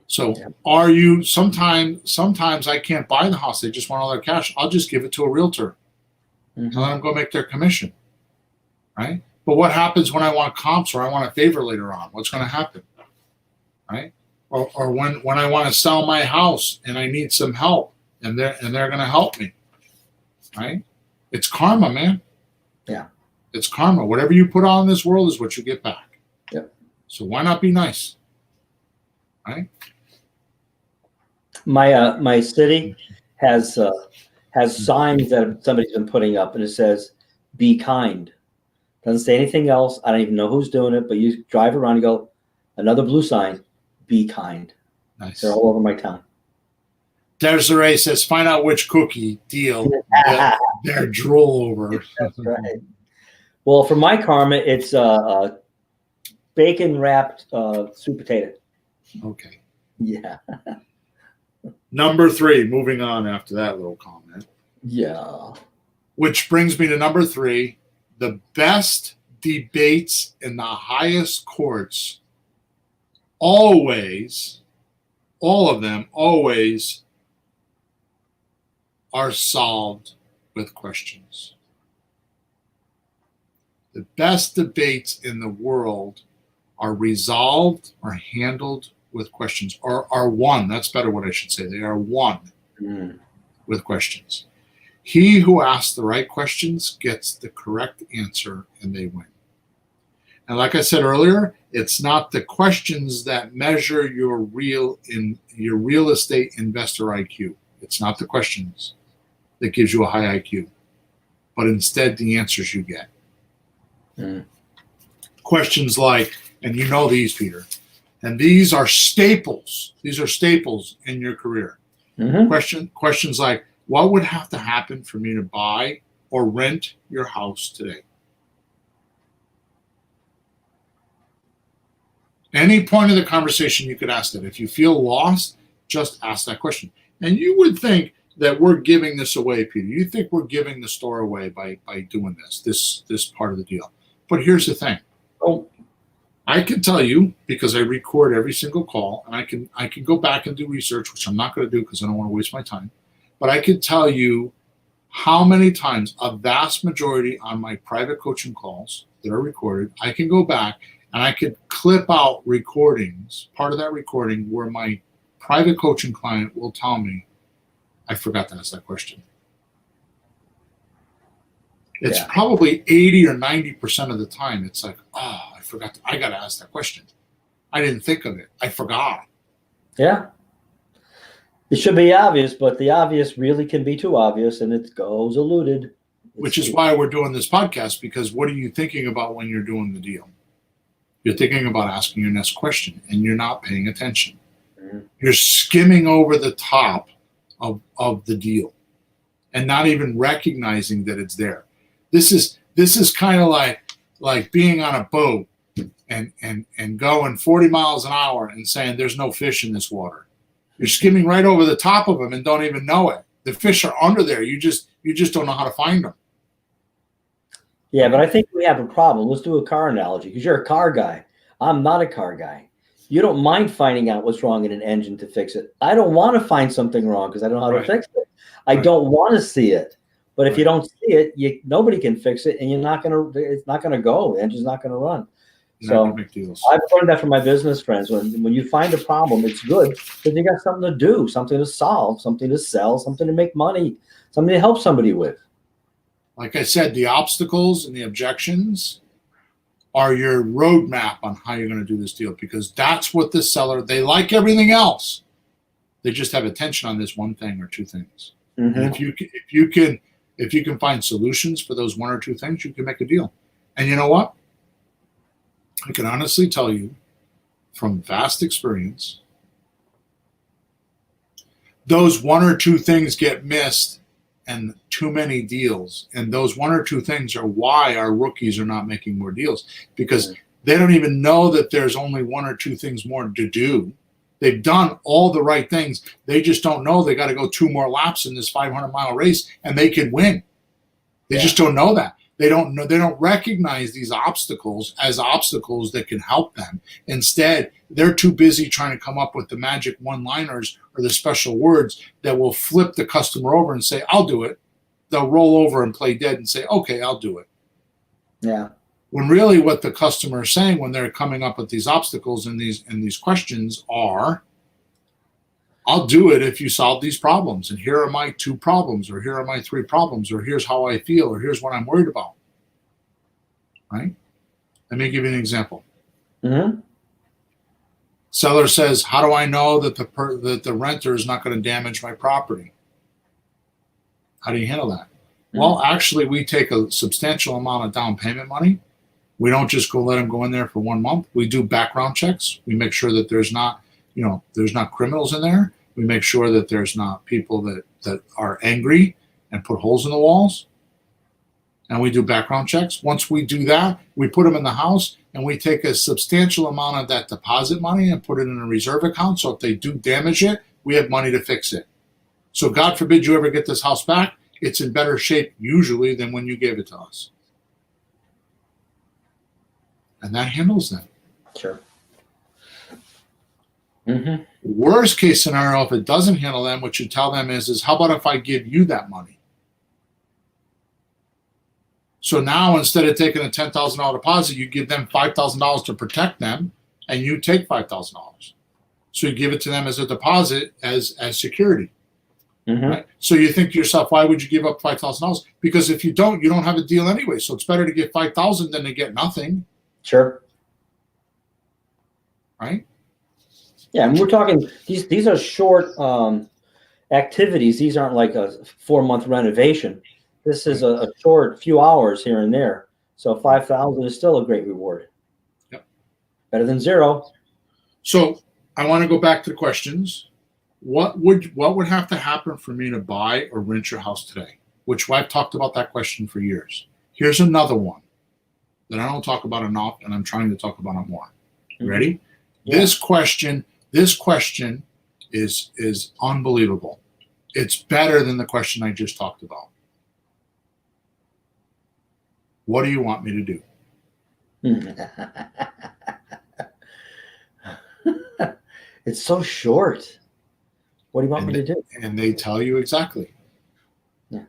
So are you, sometimes I can't buy the house. They just want all their cash. I'll just give it to a realtor and let them go make their commission, right? But what happens when I want comps or I want a favor later on? What's going to happen, right? Or when I want to sell my house and I need some help and they're going to help me, right? It's karma, man.
Yeah.
It's karma. Whatever you put out in this world is what you get back.
Yep.
So why not be nice? Right?
My city has signs that somebody's been putting up and it says, be kind. Doesn't say anything else. I don't even know who's doing it, but you drive around and go, another blue sign, be kind.
Nice.
They're all over my town.
Desiree says, find out which cookie deal they're drool over.
That's right. Well, for my karma, it's bacon wrapped sweet potato.
Okay.
Yeah.
Number 3, moving on after that little comment.
Yeah.
Which brings me to number 3. The best debates in the highest courts always, all of them always, are solved with questions. The best debates in the world are resolved or handled with questions, or are won. That's better what I should say. They are won with questions. He who asks the right questions gets the correct answer and they win. And like I said earlier, it's not the questions that measure your real estate investor IQ. It's not the questions that gives you a high IQ, but instead the answers you get. Questions like, and you know these, Peter, and these are staples. These are staples in your career. Questions like, what would have to happen for me to buy or rent your house today? Any point of the conversation you could ask that. If you feel lost, just ask that question. And you would think that we're giving this away, Peter. You think we're giving the store away by doing this part of the deal. But here's the thing. I can tell you, because I record every single call, and I can go back and do research, which I'm not going to do because I don't want to waste my time. But I can tell you how many times, a vast majority on my private coaching calls that are recorded, I can go back and I could clip out recordings, part of that recording, where my private coaching client will tell me, I forgot to ask that question. It's probably 80 or 90% of the time. It's like, oh, I got to ask that question. I didn't think of it. I forgot.
Yeah. It should be obvious, but the obvious really can be too obvious, and it goes eluded.
Which is why we're doing this podcast, because what are you thinking about when you're doing the deal? You're thinking about asking your next question, and you're not paying attention. You're skimming over the top of the deal and not even recognizing that it's there. This is kind of like being on a boat and going 40 miles an hour and saying there's no fish in this water. You're skimming right over the top of them and don't even know it. The fish are under there. You just don't know how to find them.
Yeah, but I think we have a problem. Let's do a car analogy, because you're a car guy. I'm not a car guy. You don't mind finding out what's wrong in an engine to fix it. I don't want to find something wrong because I don't know how to fix it. I don't want to see it. But if you don't see it, nobody can fix it, and it's not gonna go. The engine's not gonna run. So I've learned that from my business friends. When you find a problem, it's good because you got something to do, something to solve, something to sell, something to make money, something to help somebody with.
Like I said, the obstacles and the objections are your roadmap on how you're going to do this deal, because that's what the seller, they like everything else. They just have attention on this one thing or two things. And if you can find solutions for those one or two things, you can make a deal. And you know what? I can honestly tell you from vast experience, those one or two things get missed and too many deals. And those one or two things are why our rookies are not making more deals, because they don't even know that there's only one or two things more to do. They've done all the right things. They just don't know they got to go 2 more laps in this 500-mile race and they can win. They just don't know that. They don't know. They don't recognize these obstacles as obstacles that can help them. Instead, they're too busy trying to come up with the magic one-liners or the special words that will flip the customer over and say, I'll do it. They'll roll over and play dead and say, okay, I'll do it.
Yeah.
When really what the customer is saying when they're coming up with these obstacles and these questions are, I'll do it if you solve these problems. And here are my 2 problems, or here are my 3 problems, or here's how I feel, or here's what I'm worried about. Right? Let me give you an example. Seller says, how do I know that the renter is not going to damage my property? How do you handle that? Well, actually, we take a substantial amount of down payment money. We don't just let them go in there for 1 month. We do background checks. We make sure that there's not criminals in there. We make sure that there's not people that are angry and put holes in the walls. and we do background checks. Once we do that, we put them in the house, and we take a substantial amount of that deposit money and put it in a reserve account. So if they do damage it, we have money to fix it. So God forbid you ever get this house back, it's in better shape usually than when you gave it to us. And that handles them.
Sure. Mm-hmm.
Worst case scenario, if it doesn't handle them, what you tell them is how about if I give you that money? So now instead of taking a $10,000 deposit, you give them $5,000 to protect them, and you take $5,000. So you give it to them as a deposit, as security.
Mm-hmm.
Right? So you think to yourself, why would you give up $5,000? Because if you don't have a deal anyway. So it's better to get $5,000 than to get nothing.
Sure.
Right?
Yeah, and we're talking these are short activities. These aren't like a 4-month renovation. This is a short few hours here and there. So 5,000 is still a great reward.
Yep.
Better than zero.
So I want to go back to the questions. What would have to happen for me to buy or rent your house today? Which I've talked about that question for years. Here's another one that I don't talk about enough, and I'm trying to talk about it more. Ready? Yeah. This question is unbelievable. It's better than the question I just talked about. What do you want me to do?
It's so short. What do you want me to do?
And they tell you exactly.
Yeah.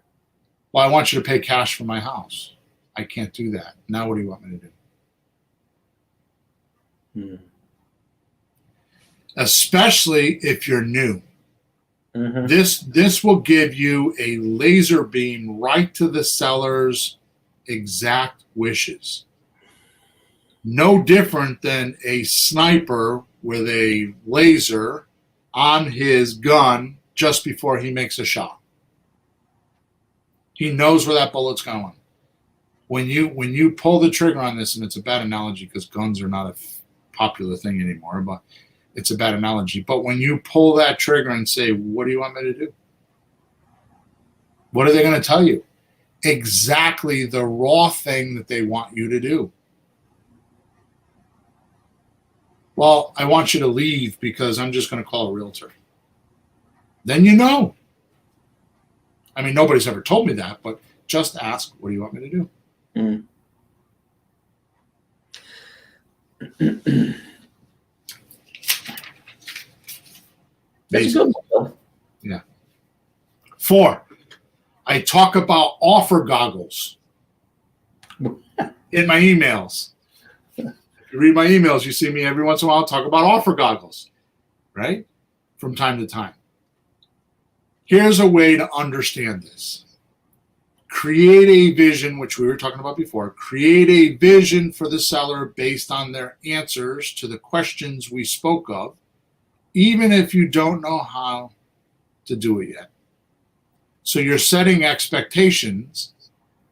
Well, I want you to pay cash for my house. I can't do that. Now what do you want me to do? Especially if you're new. Mm-hmm. This will give you a laser beam right to the seller's exact wishes. No different than a sniper with a laser on his gun just before he makes a shot. He knows where that bullet's going. When you pull the trigger on this, and it's a bad analogy because guns are not a popular thing anymore, but it's a bad analogy. But when you pull that trigger and say, what do you want me to do? What are they going to tell you? Exactly the raw thing that they want you to do. Well, I want you to leave because I'm just going to call a realtor. Then you know. I mean, nobody's ever told me that, but just ask, what do you want me to do?
That's good.
Yeah. 4, I talk about offer goggles in my emails. If you read my emails, you see me every once in a while talk about offer goggles, right? From time to time. Here's a way to understand this. Create a vision, which we were talking about before. Create a vision for the seller based on their answers to the questions we spoke of, even if you don't know how to do it yet. So you're setting expectations,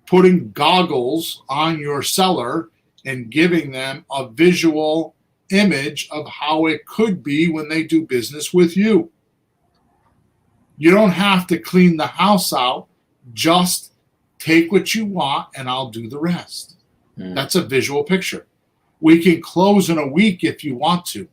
putting goggles on your seller, and giving them a visual image of how it could be when they do business with you. You don't have to clean the house out. Just take what you want and I'll do the rest. That's a visual picture. We can close in a week if you want to.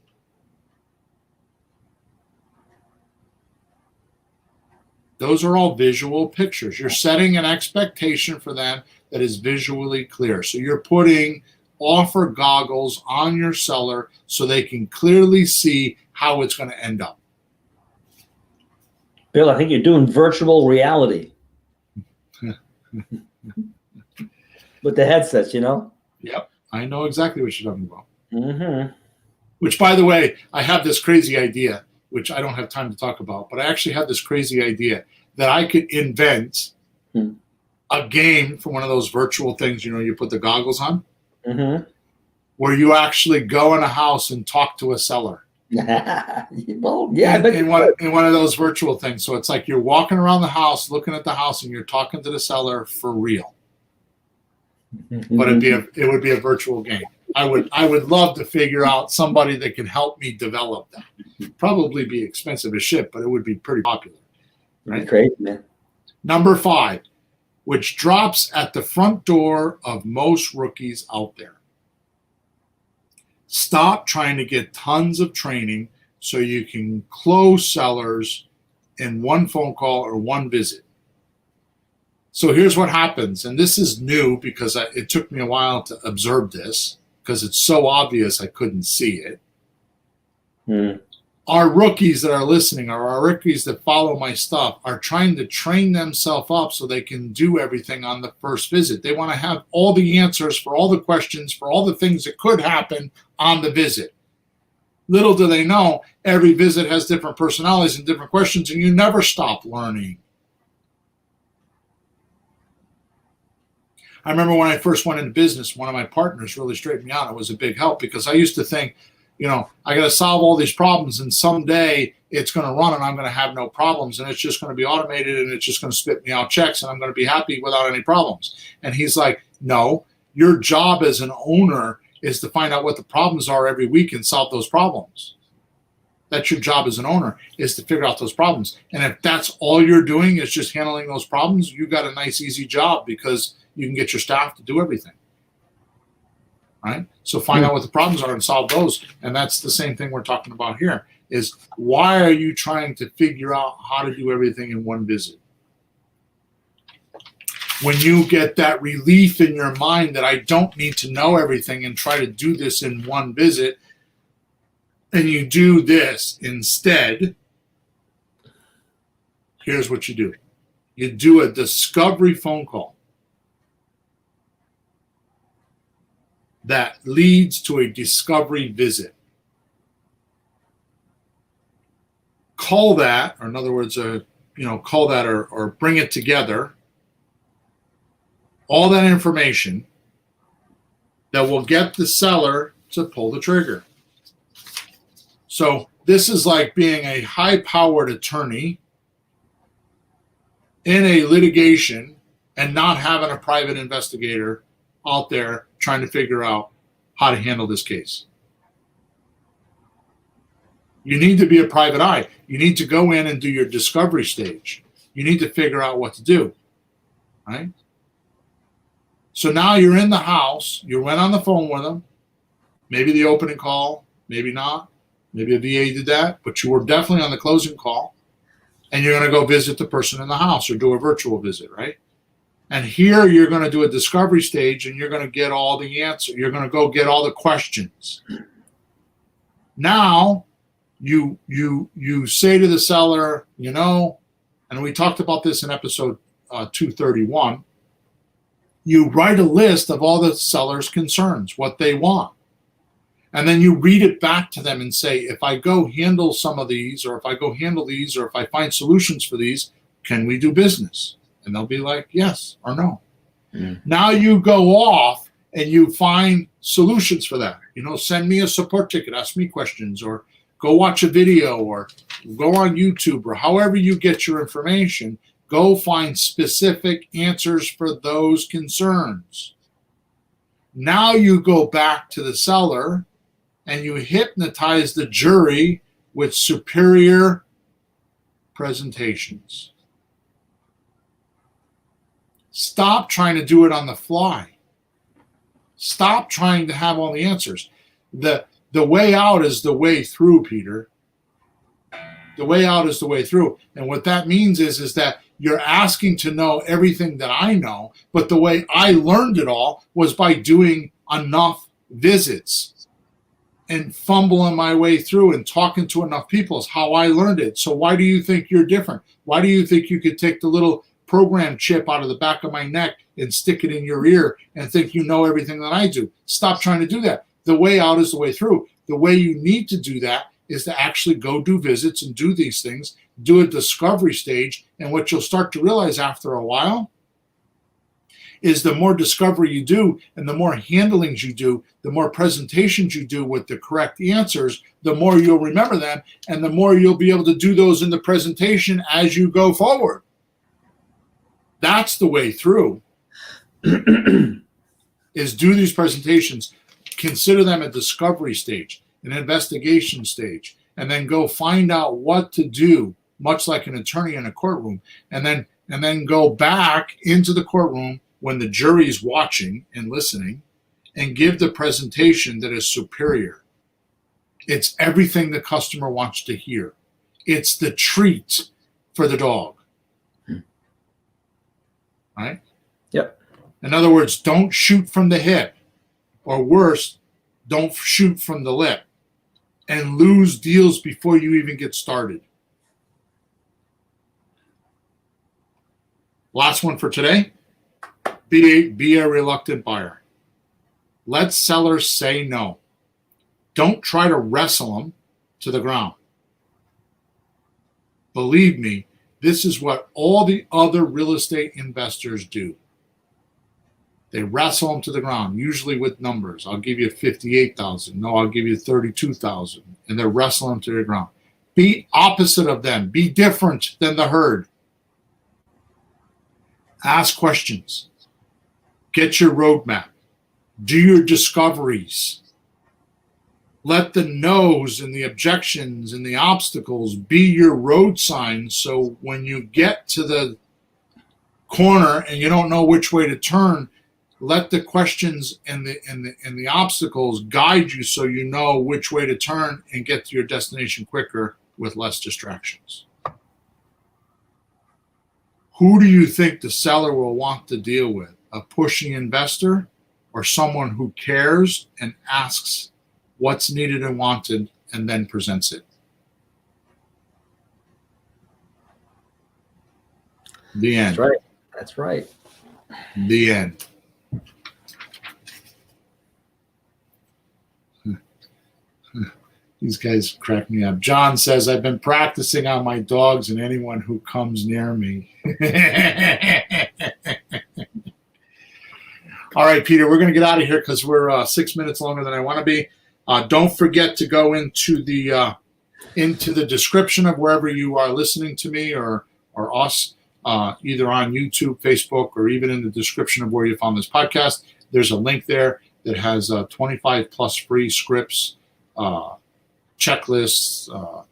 Those are all visual pictures. You're setting an expectation for them that is visually clear. So you're putting offer goggles on your seller so they can clearly see how it's going to end up.
Bill, I think you're doing virtual reality. With the headsets, you know?
Yep. I know exactly what you're talking about.
Mm-hmm.
Which, by the way, I have this crazy idea, which I don't have time to talk about, but I actually have this crazy idea that I could invent a game for one of those virtual things, you know, you put the goggles on, where you actually go in a house and talk to a seller.
Well, yeah,
in one of those virtual things. So it's like you're walking around the house, looking at the house, and you're talking to the seller for real. But it would be a virtual game. I would love to figure out somebody that can help me develop that. It'd probably be expensive as shit, but it would be pretty popular. Right?
Crazy, man.
Number 5, which drops at the front door of most rookies out there. Stop trying to get tons of training so you can close sellers in one phone call or one visit. So here's what happens, and this is new because it took me a while to observe this because it's so obvious I couldn't see it. Our rookies that are listening, or our rookies that follow my stuff, are trying to train themselves up so they can do everything on the first visit. They want to have all the answers for all the questions, for all the things that could happen on the visit. Little do they know, every visit has different personalities and different questions, and you never stop learning. I remember when I first went into business, one of my partners really straightened me out. It was a big help because I used to think, I got to solve all these problems and someday it's going to run and I'm going to have no problems and it's just going to be automated and it's just going to spit me out checks and I'm going to be happy without any problems. And he's like, no, your job as an owner is to find out what the problems are every week and solve those problems. That's your job as an owner, is to figure out those problems. And if that's all you're doing is just handling those problems, you got a nice, easy job because you can get your staff to do everything. Right? So find out what the problems are and solve those. And that's the same thing we're talking about here, is why are you trying to figure out how to do everything in one visit? When you get that relief in your mind that I don't need to know everything and try to do this in one visit, and you do this instead, here's what you do. You do a discovery phone call that leads to a discovery visit. Call that, or in other words, call that or bring it together, all that information that will get the seller to pull the trigger. So this is like being a high-powered attorney in a litigation and not having a private investigator out there trying to figure out how to handle this case. You need to be a private eye. You need to go in and do your discovery stage. You need to figure out what to do, right? So now you're in the house. You went on the phone with them. Maybe the opening call, maybe not. Maybe a VA did that, but you were definitely on the closing call. And you're going to go visit the person in the house or do a virtual visit, right? And here you're going to do a discovery stage and you're going to get all the answers. You're going to go get all the questions. Now you say to the seller, and we talked about this in episode 231, you write a list of all the seller's concerns, what they want. And then you read it back to them and say, if I go handle some of these, or if I go handle these, or if I find solutions for these, can we do business? And they'll be like, yes or no. Now you go off and you find solutions for that. Send me a support ticket, ask me questions, or go watch a video, or go on YouTube, or however you get your information, go find specific answers for those concerns. Now you go back to the seller and you hypnotize the jury with superior presentations. Stop trying to do it on the fly. Stop trying to have all the answers. The way out is the way through, Peter. The way out is the way through. And what that means is that you're asking to know everything that I know, but the way I learned it all was by doing enough visits and fumbling my way through and talking to enough people is how I learned it. So why do you think you're different? Why do you think you could take the little program chip out of the back of my neck and stick it in your ear and think you know everything that I do? Stop trying to do that. The way out is the way through. The way you need to do that is to actually go do visits and do these things, do a discovery stage. And what you'll start to realize after a while is the more discovery you do and the more handlings you do, the more presentations you do with the correct answers, the more you'll remember them and the more you'll be able to do those in the presentation as you go forward. That's the way through, is do these presentations, consider them a discovery stage, an investigation stage, and then go find out what to do, much like an attorney in a courtroom, and then and then go back into the courtroom when the jury's watching and listening and give the presentation that is superior. It's everything the customer wants to hear. It's the treat for the dog. Right?
Yep.
In other words, don't shoot from the hip, or worse, don't shoot from the lip and lose deals before you even get started. Last one for today. Be a reluctant buyer. Let sellers say no. Don't try to wrestle them to the ground. Believe me, this is what all the other real estate investors do. They wrestle them to the ground, usually with numbers. I'll give you 58,000. No, I'll give you 32,000. And they're wrestling them to the ground. Be opposite of them. Be different than the herd. Ask questions. Get your roadmap. Do your discoveries. Let the no's and the objections and the obstacles be your road signs, so when you get to the corner and you don't know which way to turn, let the questions and the obstacles guide you so you know which way to turn and get to your destination quicker with less distractions. Who do you think the seller will want to deal with? A pushing investor or someone who cares and asks what's needed and wanted and then presents it? The end.
That's right. That's right.
The end. These guys crack me up. John says, I've been practicing on my dogs and anyone who comes near me. All right, Peter, we're going to get out of here because we're 6 minutes longer than I want to be. Don't forget to go into the description of wherever you are listening to me or us, either on YouTube, Facebook, or even in the description of where you found this podcast. There's a link there that has 25 plus free scripts, checklists,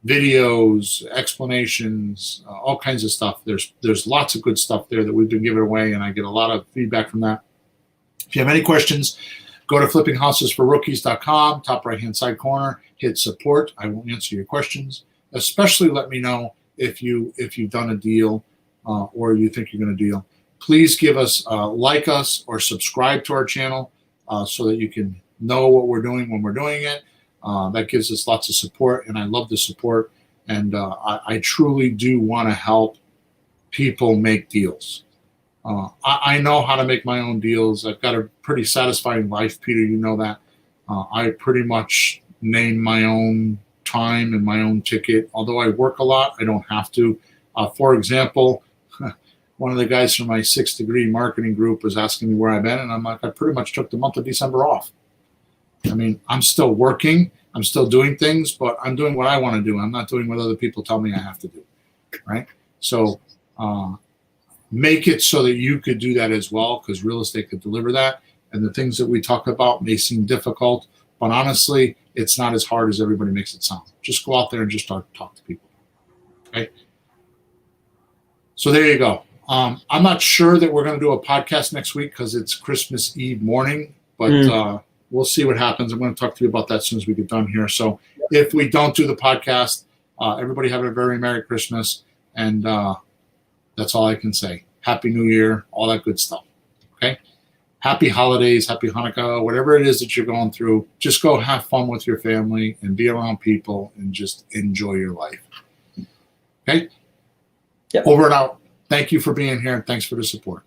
videos, explanations, all kinds of stuff. There's lots of good stuff there that we've been giving away, and I get a lot of feedback from that. If you have any questions, go to flippinghousesforrookies.com, top right-hand side corner, hit support. I will answer your questions. Especially let me know if you've done a deal or you think you're going to deal. Please give us, like us, or subscribe to our channel so that you can know what we're doing when we're doing it. That gives us lots of support, and I love the support. And I truly do want to help people make deals. I know how to make my own deals. I've got a pretty satisfying life, Peter. You know that. I pretty much name my own time and my own ticket. Although I work a lot, I don't have to. For example, one of the guys from my 6th degree marketing group was asking me where I've been, and I'm like, I pretty much took the month of December off. I mean, I'm still working. I'm still doing things, but I'm doing what I want to do. I'm not doing what other people tell me I have to do, right? So make it so that you could do that as well, because real estate could deliver that. And the things that we talk about may seem difficult, but honestly, it's not as hard as everybody makes it sound. Just go out there and just start to talk to people, okay? So there you go. I'm not sure that we're going to do a podcast next week because it's Christmas Eve morning, but we'll see what happens. I'm going to talk to you about that as soon as we get done here. So if we don't do the podcast, everybody have a very Merry Christmas. And that's all I can say. Happy New Year, all that good stuff. Okay? Happy holidays, happy Hanukkah, whatever it is that you're going through. Just go have fun with your family and be around people and just enjoy your life. Okay?
Yep.
Over and out. Thank you for being here, and thanks for the support.